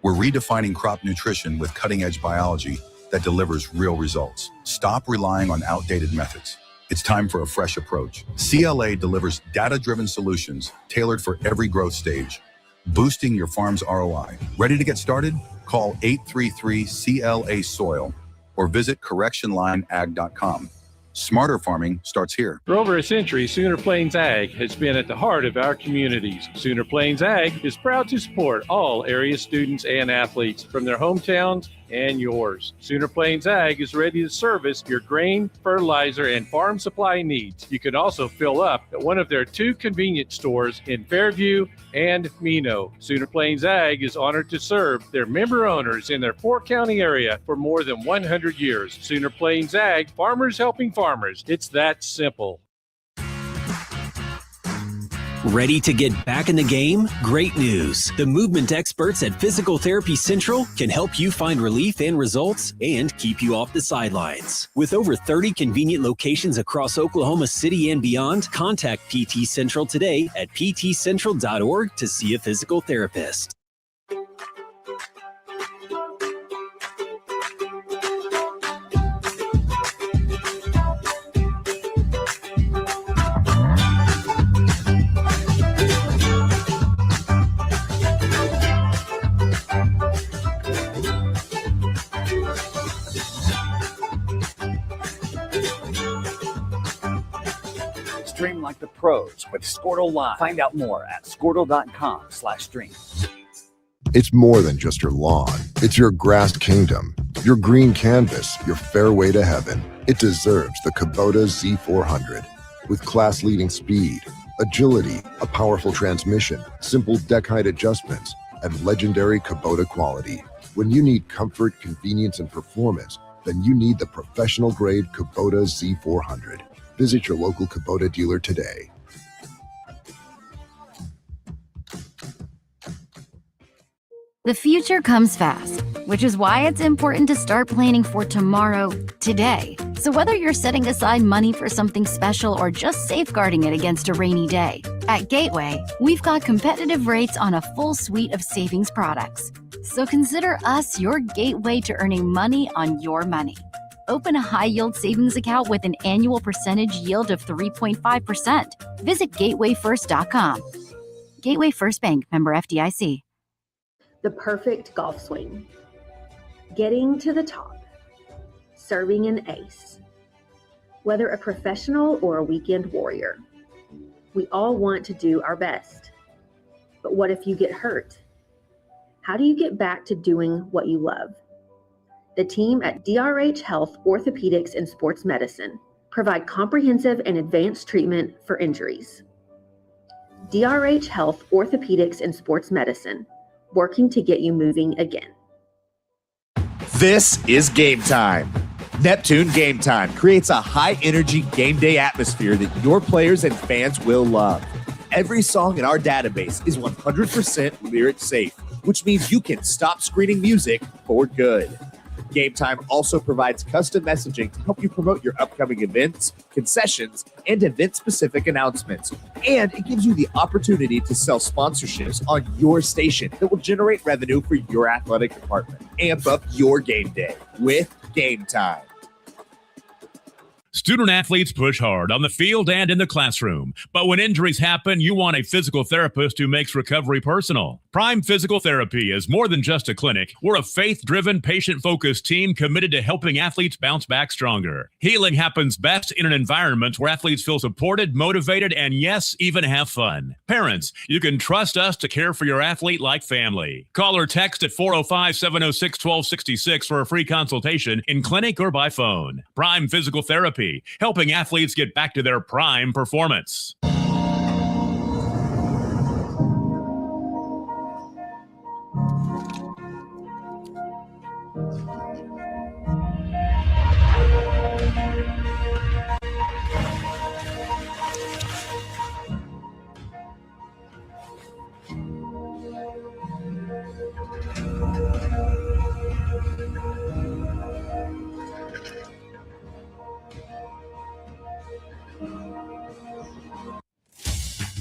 We're redefining crop nutrition with cutting-edge biology that delivers real results. Stop relying on outdated methods. It's time for a fresh approach. CLA delivers data-driven solutions tailored for every growth stage, boosting your farm's ROI. Ready to get started? Call 833-CLA-SOIL or visit correctionlineag.com. Smarter farming starts here. For over a century, Sooner Plains Ag has been at the heart of our communities. Sooner Plains Ag is proud to support all area students and athletes from their hometowns and yours. Sooner Plains Ag is ready to service your grain, fertilizer, and farm supply needs. You can also fill up at one of their 2 convenience stores in Fairview and Mino. Sooner Plains Ag is honored to serve their member owners in their 4-county area for more than 100 years. Sooner Plains Ag, farmers helping farmers. It's that simple. Ready to get back in the game? Great news. The movement experts at Physical Therapy Central can help you find relief and results and keep you off the sidelines. With over 30 convenient locations across Oklahoma City and beyond, contact PT Central today at ptcentral.org to see a physical therapist. Stream like the pros with Squirtle Live. Find out more at squirtle.com/stream. It's more than just your lawn. It's your grassed kingdom, your green canvas, your fairway to heaven. It deserves the Kubota Z400. With class-leading speed, agility, a powerful transmission, simple deck height adjustments, and legendary Kubota quality. When you need comfort, convenience, and performance, then you need the professional-grade Kubota Z400. Visit your local Kubota dealer today. The future comes fast, which is why it's important to start planning for tomorrow, today. So whether you're setting aside money for something special or just safeguarding it against a rainy day, at Gateway, we've got competitive rates on a full suite of savings products. So consider us your gateway to earning money on your money. Open a high-yield savings account with an annual percentage yield of 3.5%. Visit gatewayfirst.com. Gateway First Bank, member FDIC. The perfect golf swing. Getting to the top. Serving an ace. Whether a professional or a weekend warrior, we all want to do our best. But what if you get hurt? How do you get back to doing what you love? The team at DRH Health Orthopedics and Sports Medicine provide comprehensive and advanced treatment for injuries. DRH Health Orthopedics and Sports Medicine, working to get you moving again. This is Game Time. Neptune Game Time creates a high-energy game day atmosphere that your players and fans will love. Every song in our database is 100% lyric safe, which means you can stop screening music for good. Game Time also provides custom messaging to help you promote your upcoming events, concessions, and event-specific announcements. And it gives you the opportunity to sell sponsorships on your station that will generate revenue for your athletic department. Amp up your game day with Game Time. Student athletes push hard on the field and in the classroom. But when injuries happen, you want a physical therapist who makes recovery personal. Prime Physical Therapy is more than just a clinic. We're a faith-driven, patient-focused team committed to helping athletes bounce back stronger. Healing happens best in an environment where athletes feel supported, motivated, and yes, even have fun. Parents, you can trust us to care for your athlete like family. Call or text at 405-706-1266 for a free consultation in clinic or by phone. Prime Physical Therapy, helping athletes get back to their prime performance.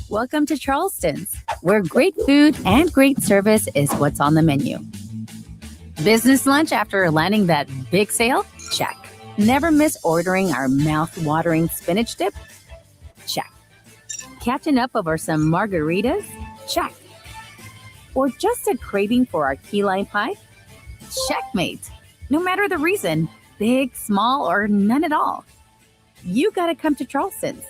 Welcome to Charleston's, where great food and great service is what's on the menu. Business lunch after landing that big sale? Check. Never miss ordering our mouth-watering spinach dip? Check. Catching up over some margaritas? Check. Or just a craving for our key lime pie? Checkmate. No matter the reason, big, small, or none at all, you gotta come to Charleston's.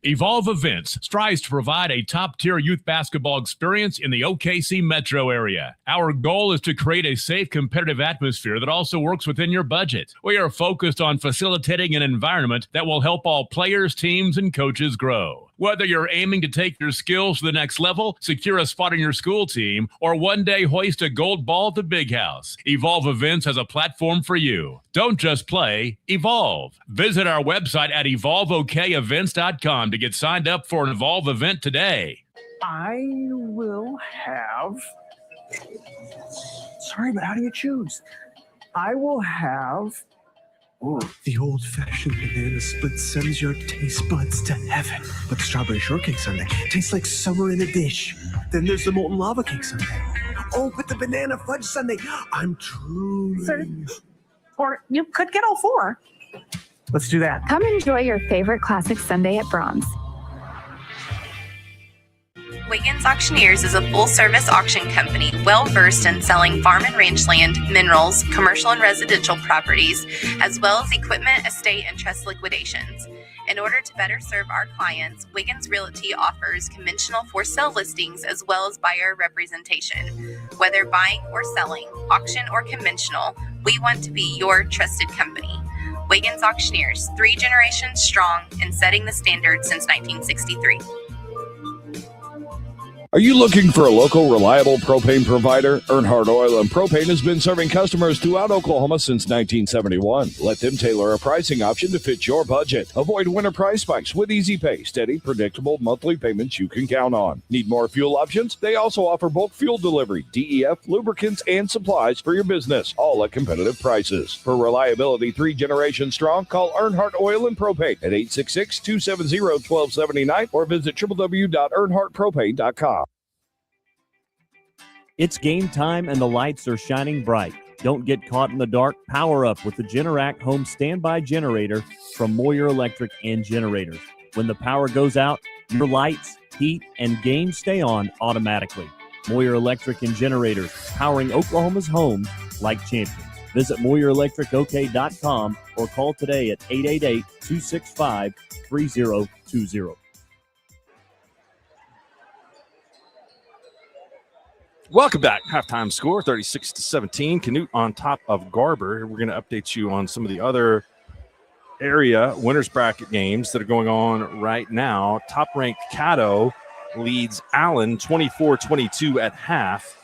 Evolve Events strives to provide a top-tier youth basketball experience in the OKC metro area. Our goal is to create a safe, competitive atmosphere that also works within your budget. We are focused on facilitating an environment that will help all players, teams, and coaches grow. Whether you're aiming to take your skills to the next level, secure a spot on your school team, or one day hoist a gold ball at the big house, Evolve Events has a platform for you. Don't just play, evolve. Visit our website at evolveokevents.com to get signed up for an Evolve event today. I will have... Sorry, but how do you choose? I will have... Ooh, the old-fashioned banana split sends your taste buds to heaven. But the strawberry shortcake sundae tastes like summer in a dish. Then there's the molten lava cake sundae. Oh, but the banana fudge sundae, I'm drooling. Or you could get all four. Let's do that. Come enjoy your favorite classic sundae at Brahms. Wiggins Auctioneers is a full-service auction company well-versed in selling farm and ranch land, minerals, commercial and residential properties, as well as equipment, estate, and trust liquidations. In order to better serve our clients, Wiggins Realty offers conventional for-sale listings as well as buyer representation. Whether buying or selling, auction or conventional, we want to be your trusted company. Wiggins Auctioneers, 3 generations strong and setting the standard since 1963. Are you looking for a local, reliable propane provider? Earnhardt Oil and Propane has been serving customers throughout Oklahoma since 1971. Let them tailor a pricing option to fit your budget. Avoid winter price spikes with easy pay, steady, predictable monthly payments you can count on. Need more fuel options? They also offer bulk fuel delivery, DEF, lubricants, and supplies for your business, all at competitive prices. For reliability 3 generations strong, call Earnhardt Oil and Propane at 866-270-1279 or visit www.earnhardtpropane.com. It's game time and the lights are shining bright. Don't get caught in the dark. Power up with the Generac Home Standby Generator from Moyer Electric and Generators. When the power goes out, your lights, heat, and game stay on automatically. Moyer Electric and Generators, powering Oklahoma's homes like champions. Visit MoyerElectricOK.com or call today at 888-265-3020. Welcome back. Halftime score, 36-17. Canute on top of Garber. We're going to update you on some of the other area winners bracket games that are going on right now. Top-ranked Caddo leads Allen 24-22 at half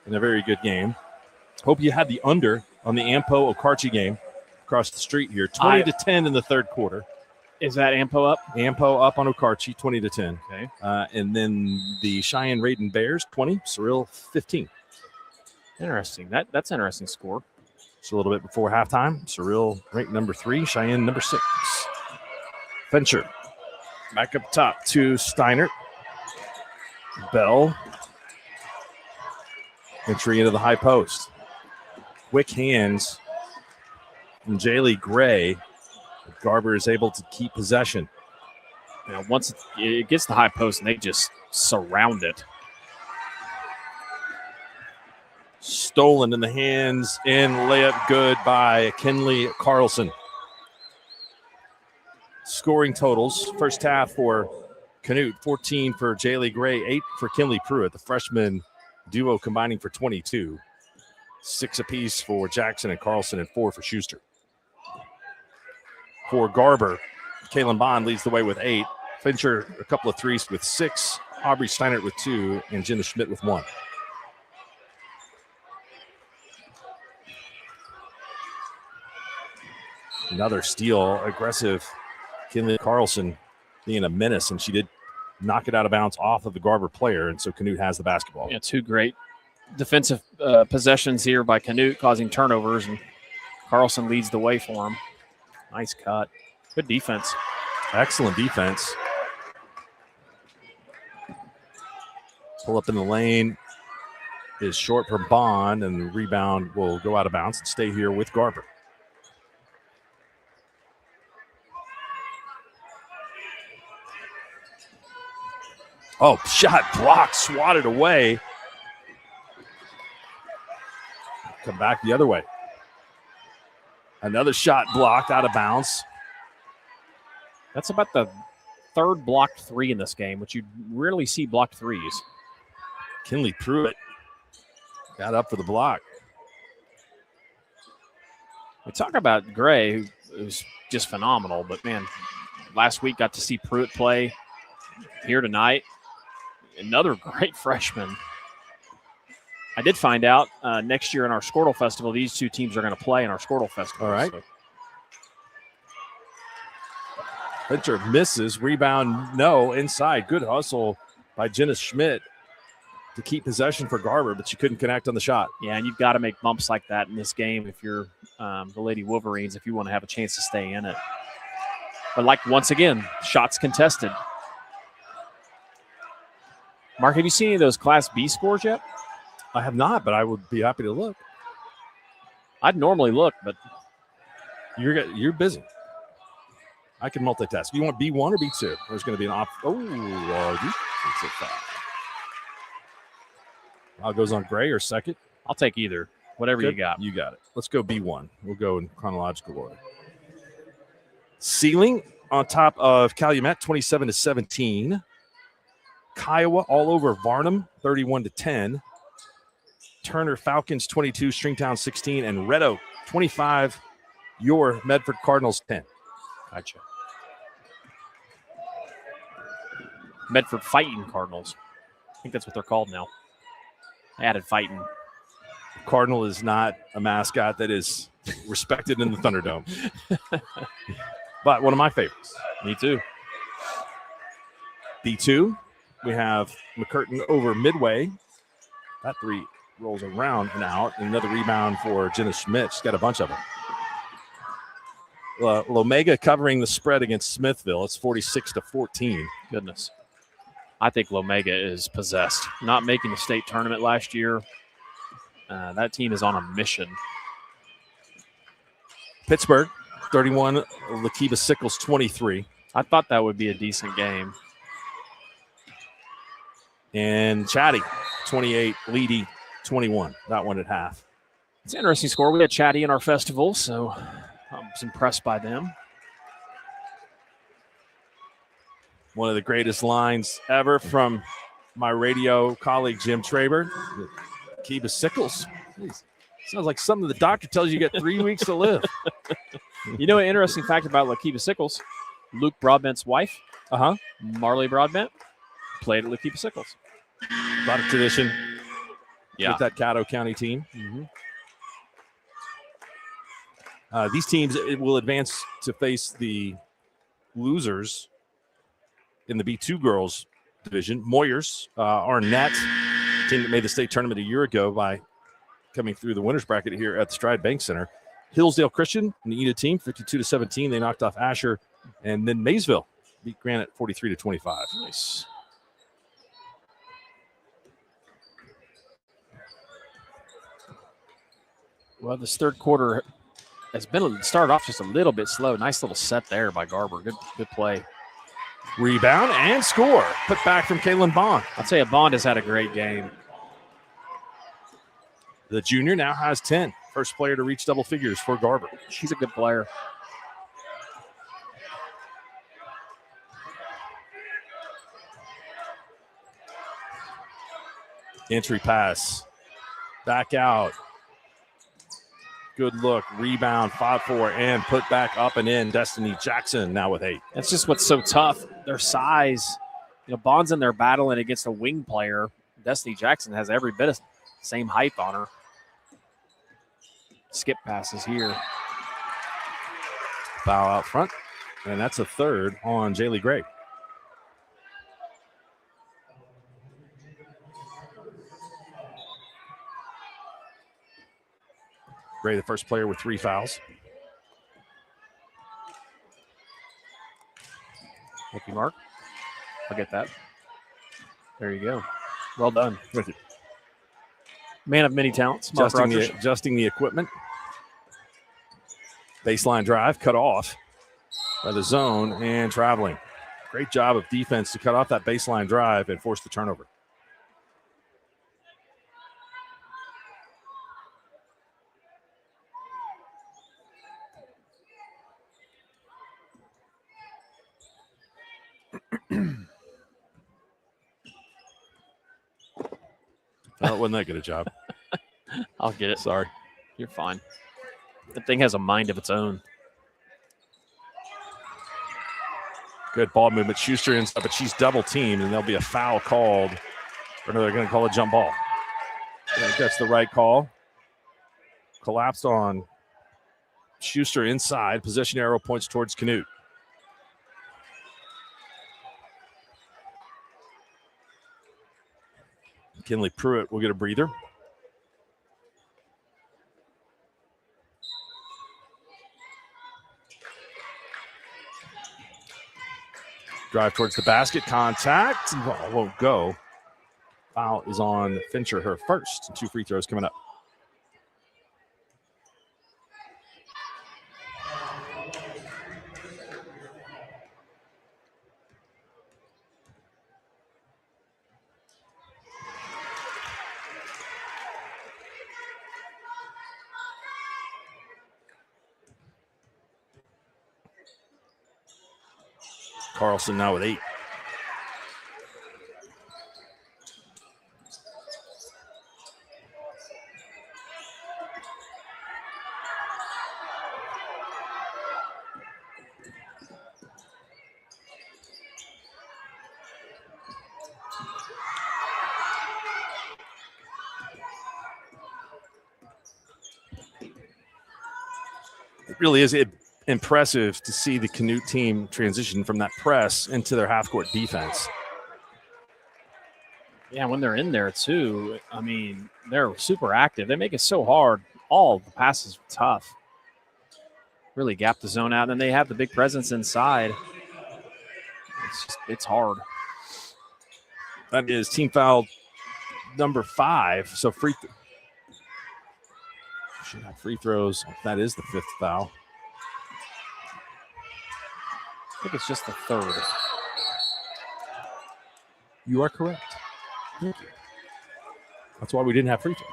in a very good game. Hope you had the under on the Ampo-Okarche game across the street here. 20-10 in the third quarter. Is that Ampo up? Ampo up on Okarche, 20-10. Okay. And then the Cheyenne-Raiden Bears, 20. Surreal, 15. Interesting. That's an interesting score. Just a little bit before halftime. Surreal ranked number 3. Cheyenne number 6. Fincher back up top to Steinert. Bell. Entry into the high post. Quick hands from Jaylee Gray. Garber is able to keep possession. Once it gets the high post and they just surround it. Stolen in the hands and layup good by Kenley Carlson. Scoring totals. First half for Canute, 14 for Jaylee Gray, 8 for Kenley Pruitt. The freshman duo combining for 22. 6 apiece for Jackson and Carlson and 4 for Schuster. For Garber, Kalen Bond leads the way with 8. Fincher, a couple of threes with 6. Aubrey Steinert with 2. And Jenna Schmidt with 1. Another steal, aggressive. Kenley Carlson being a menace, and she did knock it out of bounds off of the Garber player, and so Canute has the basketball. Yeah, 2 great defensive possessions here by Canute, causing turnovers, and Carlson leads the way for him. Nice cut. Good defense. Excellent defense. Pull up in the lane. is short for Bond, and the rebound will go out of bounds and stay here with Garber. Oh, shot blocked, swatted away. Come back the other way. Another shot blocked out of bounds. That's about the third blocked three in this game, which you rarely see blocked threes. Kinley Pruitt got up for the block. We talk about Gray, who's just phenomenal, but man, last week got to see Pruitt play here tonight. Another great freshman. I did find out next year in our Squirtle Festival, these two teams are going to play in our Squirtle Festival. All right. So. Fincher misses. Rebound, no. Inside. Good hustle by Jenna Schmidt to keep possession for Garber, but she couldn't connect on the shot. Yeah, and you've got to make bumps like that in this game if you're the Lady Wolverines, if you want to have a chance to stay in it. But like, once again, shots contested. Mark, have you seen any of those Class B scores yet? I have not, but I would be happy to look. I'd normally look, but you're busy. I can multitask. You want B1 or B2? There's going to be an goes on Gray or second. I'll take either. Whatever you got. You got it. Let's go B1. We'll go in chronological order. Ceiling on top of Calumet, 27-17. Kiowa all over Varnum, 31-10. Turner Falcons 22, Stringtown 16, and Red Oak 25. Your Medford Cardinals 10. Gotcha. Medford Fighting Cardinals. I think that's what they're called now. I added Fighting. Cardinal is not a mascot that is respected in the Thunderdome. But one of my favorites. Me too. B2, we have McCurtain over Midway. That three rolls around and out. Another rebound for Jenna Schmidt. She's got a bunch of them. Lomega covering the spread against Smithville. It's 46-14. Goodness. I think Lomega is possessed. Not making the state tournament last year. That team is on a mission. Pittsburgh, 31. Lakiba Sickles, 23. I thought that would be a decent game. And Chatty, 28. Leedy, 21. That one at half. It's an interesting score. We had Chatty in our festival, so I was impressed by them. One of the greatest lines ever from my radio colleague, Jim Traber. Lakiba Sickles. Jeez. Sounds like something the doctor tells you got 3 weeks to live. You know, an interesting fact about Lakiba Sickles, Luke Broadbent's wife, Marley Broadbent, played at Lakiba Sickles. A lot of tradition with that Caddo County team. Mm-hmm. These teams will advance to face the losers in the B2 girls division. Moyers, Arnett, team that made the state tournament a year ago by coming through the winners bracket here at the Stride Bank Center. Hillsdale Christian, an Enid team, 52-17. They knocked off Asher. And then Maysville beat Granite 43-25. Nice. Well, this third quarter has been started off just a little bit slow. Nice little set there by Garber. Good play. Rebound and score. Put back from Kaylin Bond. I'll tell you, Bond has had a great game. The junior now has 10. First player to reach double figures for Garber. She's a good player. Entry pass. Back out. Good look. Rebound. 5-4 and put back up and in. Destiny Jackson now with 8. That's just what's so tough. Their size. You know, Bond's in there battling against a wing player. Destiny Jackson has every bit of same height on her. Skip passes here. Foul out front. And that's a third on Jaylee Gray. Gray, the first player with 3 fouls. Thank you, Mark. I'll get that. There you go. Well done. Thank you. Man of many talents, Mark Rogers. Adjusting the equipment. Baseline drive cut off by the zone and traveling. Great job of defense to cut off that baseline drive and force the turnover. That wasn't that good a job. I'll get it. Sorry. You're fine. That thing has a mind of its own. Good ball movement. Schuster inside, but she's double teamed, and there'll be a foul called. Or no, they're going to call a jump ball. I think that's the right call. Collapsed on Schuster inside. Possession arrow points towards Canute. Kinley Pruitt will get a breather. Drive towards the basket. Contact. Ball won't go. Foul is on Fincher, her first. 2 free throws coming up. Carlson now with 8. It really is impressive to see the Canute team transition from that press into their half-court defense. Yeah, when they're in there, too, I mean, they're super active. They make it so hard. All the passes are tough. Really gap the zone out, and then they have the big presence inside. It's hard. That is team foul number 5. So should have free throws. That is the 5th foul. I think it's just the 3rd. You are correct. Thank you. That's why we didn't have free throws.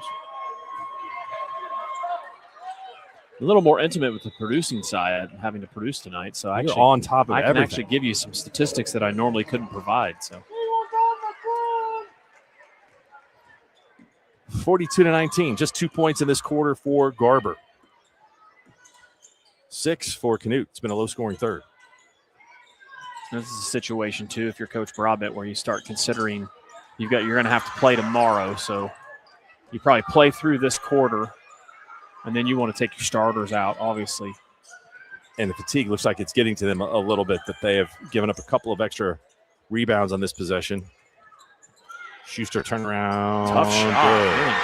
A little more intimate with the producing side, having to produce tonight. So You're on top of I can everything. actually give you some statistics that I normally couldn't provide. So 42-19, just 2 points in this quarter for Garber. 6 for Canute. It's been a low-scoring third. this is a situation too, if you're Coach Broadbent, where you start considering you're going to have to play tomorrow. So you probably play through this quarter, and then you want to take your starters out, obviously. And the fatigue looks like it's getting to them a little bit, that they have given up a couple of extra rebounds on this possession. Schuster turnaround. Tough shot. Really.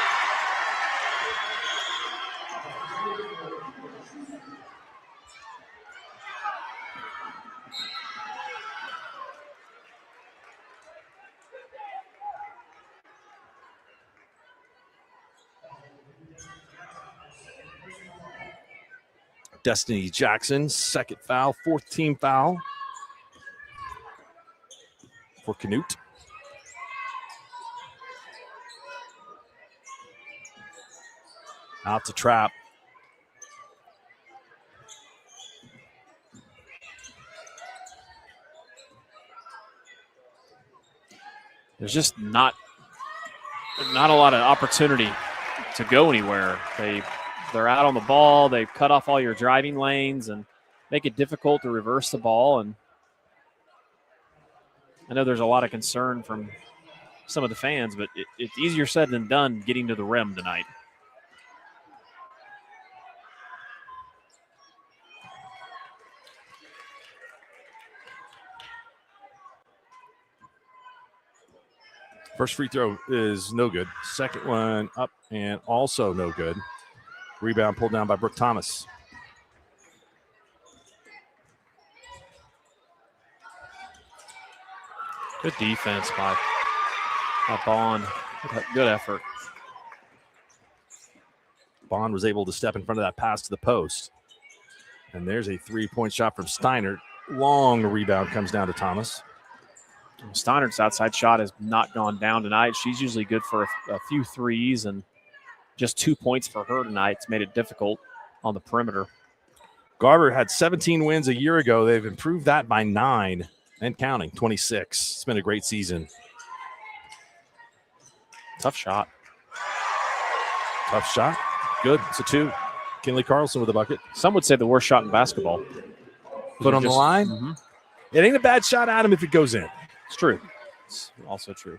Destiny Jackson, second foul, 4th team foul for Canute. Out to trap. There's just not a lot of opportunity to go anywhere. They're out on the ball. They cut off all your driving lanes and make it difficult to reverse the ball. And I know there's a lot of concern from some of the fans, but it's easier said than done getting to the rim tonight. First free throw is no good. Second one up and also no good. Rebound pulled down by Brooke Thomas. Good defense by Bond. Good effort. Bond was able to step in front of that pass to the post. And there's a 3-point shot from Steiner. Long rebound comes down to Thomas. Steiner's outside shot has not gone down tonight. She's usually good for a few threes, and just 2 points for her tonight. It's made it difficult on the perimeter. Garber had 17 wins a year ago. They've improved that by 9 and counting, 26. It's been a great season. Tough shot. Tough shot. Good. It's a 2. Kinley Carlson with a bucket. Some would say the worst shot in basketball. Put on the line. Mm-hmm. It ain't a bad shot, Adam, if it goes in. It's true. It's also true.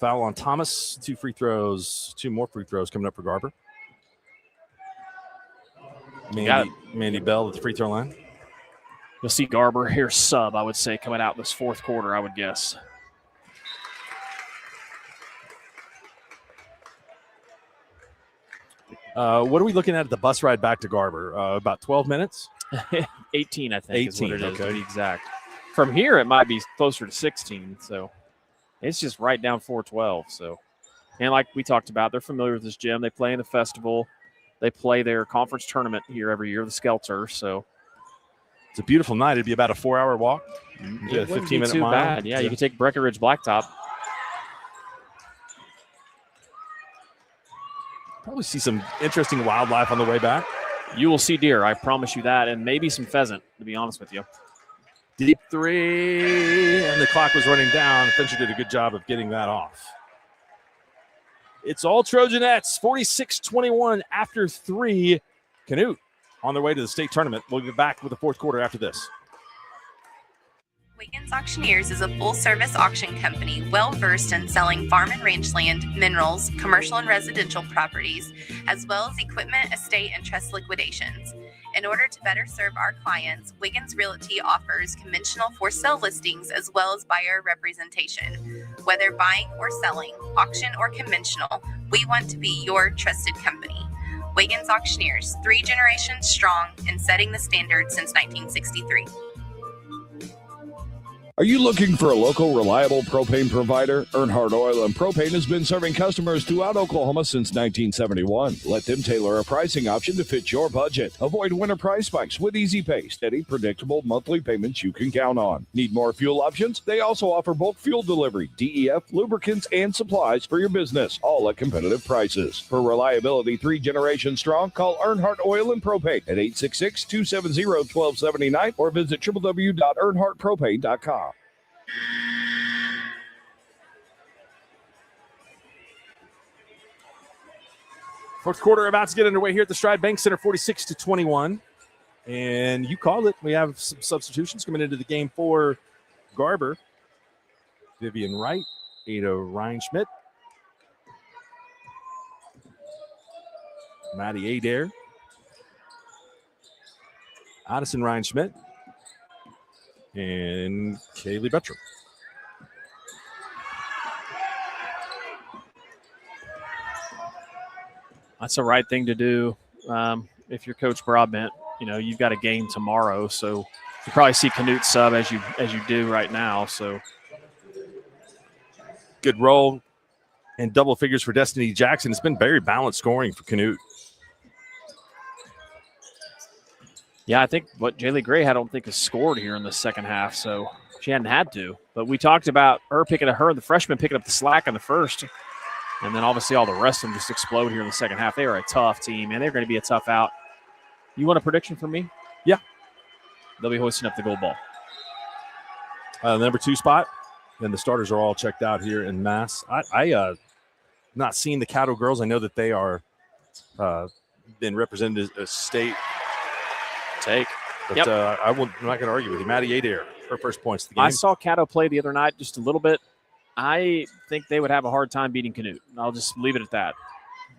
Foul on Thomas. 2 free throws. 2 more free throws coming up for Garber. Mandy Bell at the free throw line. You'll see Garber here sub, I would say, coming out this fourth quarter, I would guess. What are we looking at the bus ride back to Garber? About 12 minutes? 18, I think, is what it is, okay. to be exact. From here, it might be closer to 16, so it's just right down 412. So, and like we talked about, they're familiar with this gym. They play in the festival. They play their conference tournament here every year, the Skelter. So it's a beautiful night. It'd be about a 4-hour walk. It wouldn't be 15-minute too mile. bad. Yeah, you can take Breckenridge Blacktop. Probably see some interesting wildlife on the way back. You will see deer, I promise you that, and maybe some pheasant, to be honest with you. Deep 3, and the clock was running down. Fincher did a good job of getting that off. It's all Trojanettes, 46-21 after 3. Canute on their way to the state tournament. We'll be back with the fourth quarter after this. Wiggins Auctioneers is a full-service auction company well-versed in selling farm and range land, minerals, commercial and residential properties, as well as equipment, estate, and trust liquidations. In order to better serve our clients, Wiggins Realty offers conventional for-sale listings as well as buyer representation. Whether buying or selling, auction or conventional, we want to be your trusted company. Wiggins Auctioneers, 3 generations strong and setting the standard since 1963. Are you looking for a local, reliable propane provider? Earnhardt Oil and Propane has been serving customers throughout Oklahoma since 1971. Let them tailor a pricing option to fit your budget. Avoid winter price spikes with easy pay, steady, predictable monthly payments you can count on. Need more fuel options? They also offer bulk fuel delivery, DEF, lubricants, and supplies for your business, all at competitive prices. For reliability 3 generations strong, call Earnhardt Oil and Propane at 866-270-1279 or visit www.earnhardtpropane.com. Fourth quarter about to get underway here at the Stride Bank Center, 46-21. And you called it. We have some substitutions coming into the game for Garber. Vivian Wright, Ada Reinschmidt, Maddie Adair, Addison Reinschmidt, and Kaylee Bettram. That's the right thing to do. If you're Coach Broadbent, you've got a game tomorrow, so you probably see Canute sub as you do right now. So good roll and double figures for Destiny Jackson. It's been very balanced scoring for Canute. Yeah, I think what Jaylee Gray I don't think has scored here in the second half, so she hadn't had to. But we talked about her and the freshman picking up the slack in the first, and then obviously all the rest of them just explode here in the second half. They are a tough team, and they're going to be a tough out. You want a prediction from me? Yeah. They'll be hoisting up the gold ball. Number 2 spot, and the starters are all checked out here in mass. I not seeing the Caddo girls. I know that they are been represented as state. But I'm not going to argue with you. Maddie Adair, her first points of the game. I saw Caddo play the other night just a little bit. I think they would have a hard time beating Canute. I'll just leave it at that.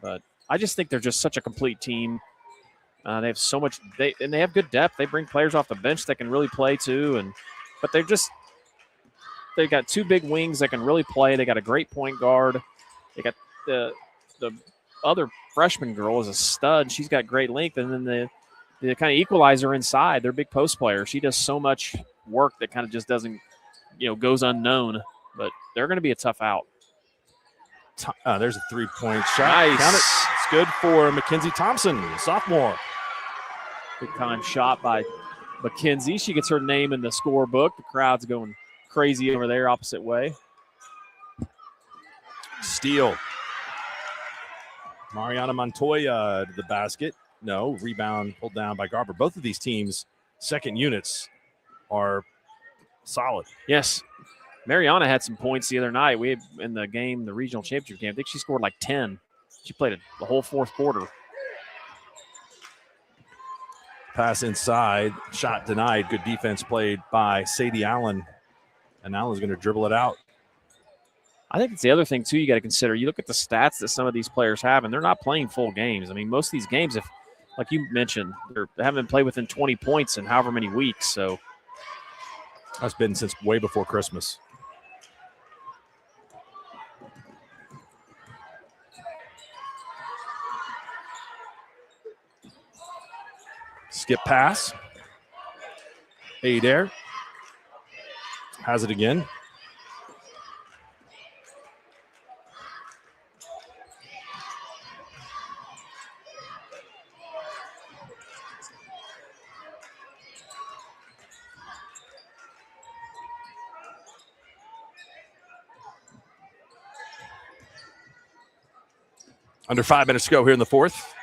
But I just think they're just such a complete team. They have so much, and they have good depth. They bring players off the bench that can really play too. But they've got 2 big wings that can really play. They got a great point guard. They got the other freshman girl is a stud. She's got great length, and then the kind of equalizer inside. Their big post player. She does so much work that kind of just doesn't, goes unknown. But they're going to be a tough out. There's a 3-point shot. Nice. Count it. It's good for Mackenzie Thompson, sophomore. Big time shot by Mackenzie. She gets her name in the scorebook. The crowd's going crazy over there, opposite way. Steal. Mariana Montoya to the basket. No, rebound pulled down by Garber. Both of these teams' second units are solid. Yes. Mariana had some points the other night. We had in the game, the regional championship game. I think she scored like 10. She played the whole fourth quarter. Pass inside. Shot denied. Good defense played by Sadie Allen. And Allen's going to dribble it out. I think it's the other thing, too, you got to consider. You look at the stats that some of these players have, and they're not playing full games. I mean, most of these games, if like you mentioned, they haven't been played within 20 points in however many weeks. So that's been since way before Christmas. Skip pass. Adair has it again. Under 5 minutes to go here in the fourth.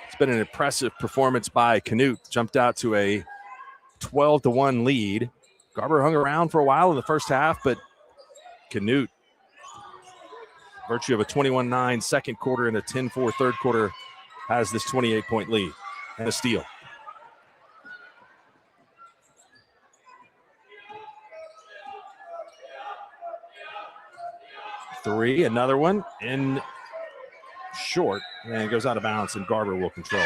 It's been an impressive performance by Canute. Jumped out to a 12-1 lead. Garber hung around for a while in the first half, but Canute, virtue of a 21-9 second quarter and a 10-4 third quarter, has this 28-point lead and a steal. Three, another one in short, and it goes out of bounds, and Garber will control.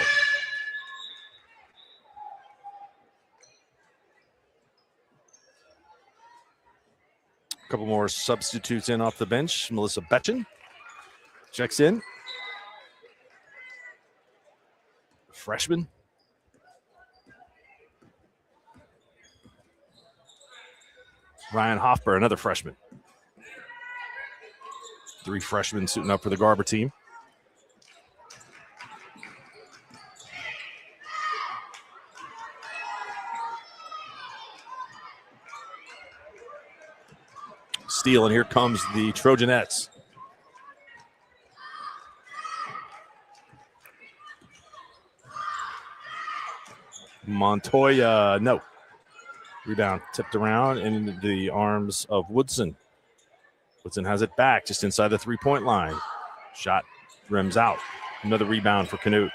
A couple more substitutes in off the bench. Melissa Betchen checks in. Freshman. Ryan Hofber, another freshman. 3 freshmen suiting up for the Garber team. Steal, and here comes the Trojanettes. Montoya, no. Rebound tipped around in the arms of Woodson. Woodson has it back just inside the 3-point line. Shot rims out. Another rebound for Canute.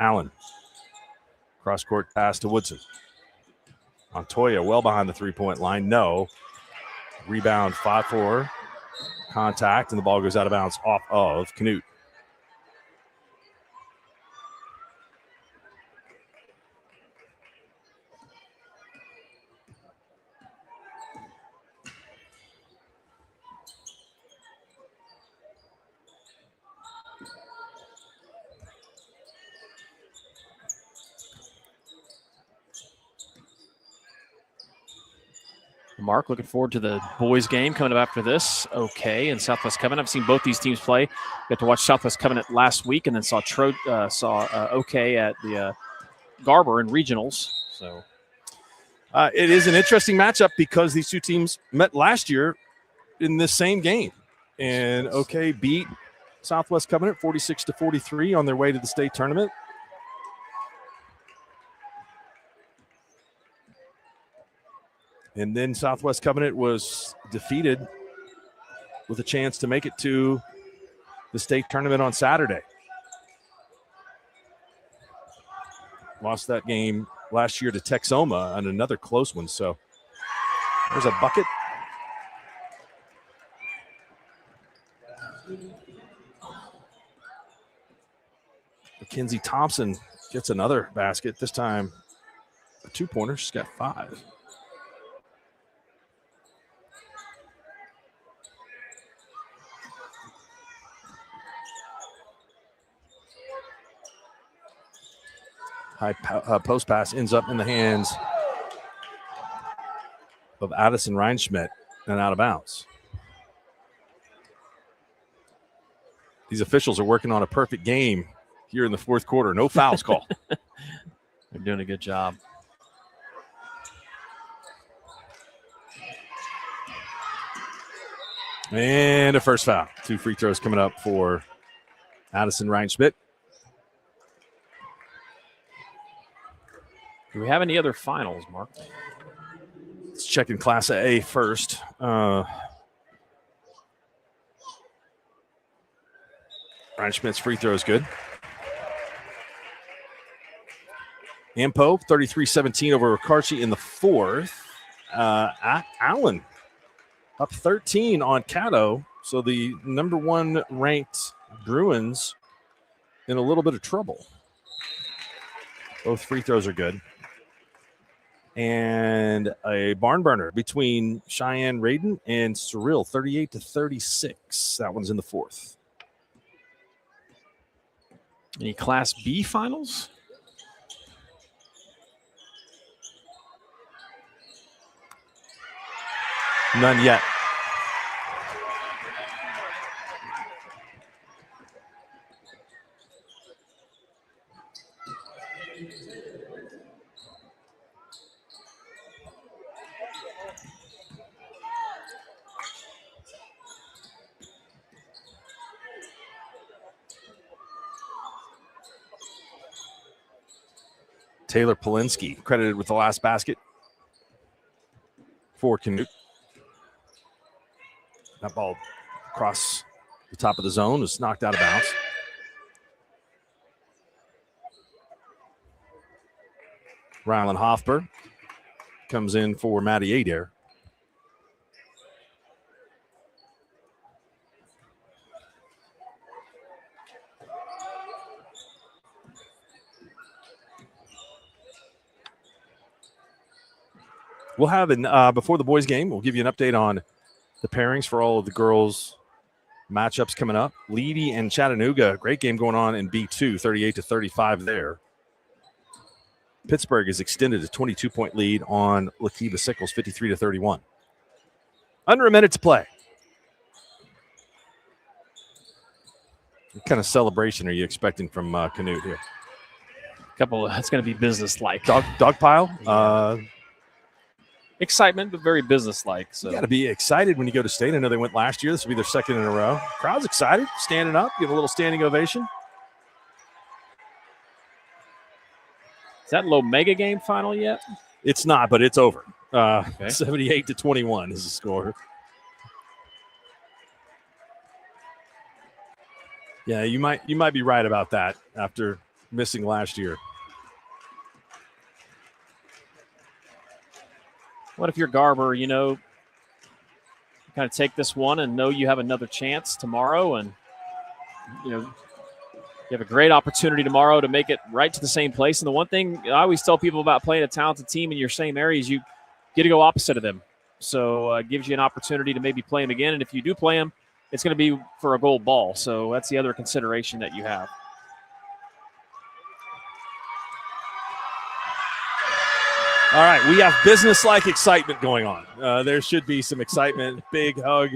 Allen. Cross-court pass to Woodson. Montoya well behind the 3-point line. No. Rebound 5-4. Contact, and the ball goes out of bounds off of Canute. Mark, looking forward to the boys game coming up after this. OK and Southwest Covenant. I've seen both these teams play. Got to watch Southwest Covenant last week, and then saw OK at the Garber in regionals. So it is an interesting matchup because these two teams met last year in this same game, and OK beat Southwest Covenant 46-43 on their way to the state tournament. And then Southwest Covenant was defeated with a chance to make it to the state tournament on Saturday. Lost that game last year to Texoma on another close one. So there's a bucket. Mackenzie Thompson gets another basket, this time a 2-pointer. She's got 5. High post pass ends up in the hands of Addison Reinschmidt and out of bounds. These officials are working on a perfect game here in the fourth quarter. No fouls called. They're doing a good job. And a first foul. 2 free throws coming up for Addison Reinschmidt. Do we have any other finals, Mark? Let's check in Class A first. Reinschmidt's free throw is good. Ampo, 33-17 over Karchi in the fourth. Allen up 13 on Caddo. So the number 1 ranked Bruins in a little bit of trouble. Both free throws are good. And a barn burner between Cheyenne Radin and Cyril, 38-36. That one's in the fourth. Any Class B finals? None yet. Taylor Polinsky credited with the last basket for Canute. That ball across the top of the zone was knocked out of bounds. Rylan Hofber comes in for Maddie Adair. We'll have, before the boys' game, we'll give you an update on the pairings for all of the girls' matchups coming up. Leedy and Chattanooga, great game going on in B2, 38-35 there. Pittsburgh has extended a 22-point lead on Lakiba Sickles, 53-31. Under a minute to play. What kind of celebration are you expecting from Canute here? It's going to be business-like. Dog pile? Excitement, but very business-like. So you got to be excited when you go to state. I know they went last year. This will be their second in a row. Crowd's excited, standing up, give a little standing ovation. Is that Lomega game final yet? It's not, but it's over. Okay. 78-21 is the score. Yeah, you might be right about that after missing last year. What if you're Garber, kind of take this one and know you have another chance tomorrow, and you have a great opportunity tomorrow to make it right to the same place. And the one thing I always tell people about playing a talented team in your same area is you get to go opposite of them. So it gives you an opportunity to maybe play them again. And if you do play them, it's going to be for a gold ball. So that's the other consideration that you have. All right, we have business-like excitement going on. There should be some excitement. Big hug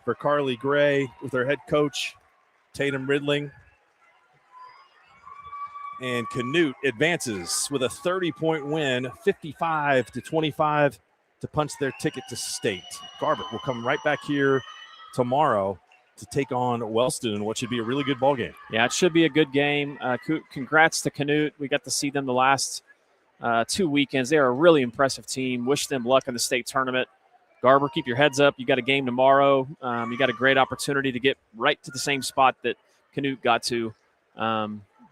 for Carly Gray with her head coach, Tatum Ridling. And Canute advances with a 30-point win, 55-25 to punch their ticket to state. Garber will come right back here tomorrow to take on Wellston in what should be a really good ball game. Yeah, it should be a good game. Congrats to Canute. We got to see them the last 2 weekends. They're a really impressive team. Wish them luck in the state tournament. Garber, keep your heads up. You got a game tomorrow. You got a great opportunity to get right to the same spot that Canute got to.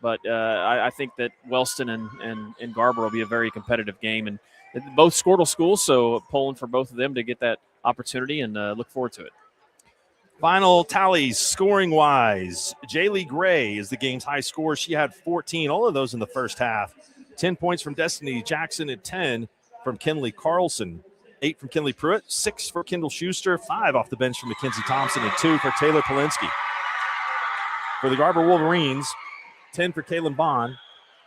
But I think that Wellston and Garber will be a very competitive game. And both Squirtle schools, so pulling for both of them to get that opportunity, and look forward to it. Final tallies, scoring-wise. Jaylee Gray is the game's high scorer. She had 14, all of those in the first half. 10 points from Destiny Jackson and 10 from Kinley Carlson. 8 from Kinley Pruitt, 6 for Kendall Schuster, 5 off the bench from Mackenzie Thompson, and 2 for Taylor Polinsky. For the Garber Wolverines, 10 for Kaylin Bond,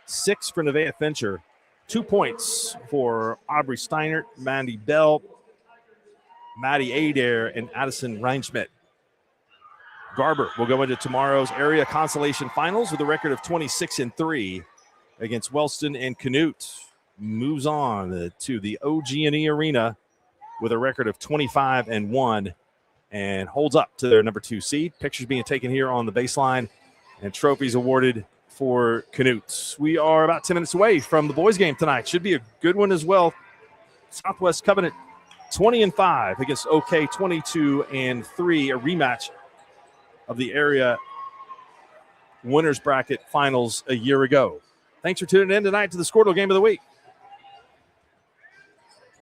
6 for Nevaeh Fincher, 2 points for Aubrey Steinert, Mandy Bell, Maddie Adair, and Addison Reinschmidt. Garber will go into tomorrow's area consolation finals with a record of 26-3 against Wellston, and Canute moves on to the OG&E Arena with a record of 25-1 and holds up to their number 2 seed. Pictures being taken here on the baseline and trophies awarded for Canute. We are about 10 minutes away from the boys' game tonight. Should be a good one as well. Southwest Covenant 20-5 against OK 22-3, a rematch of the area winners bracket finals a year ago. Thanks for tuning in tonight to the Squirtle Game of the Week.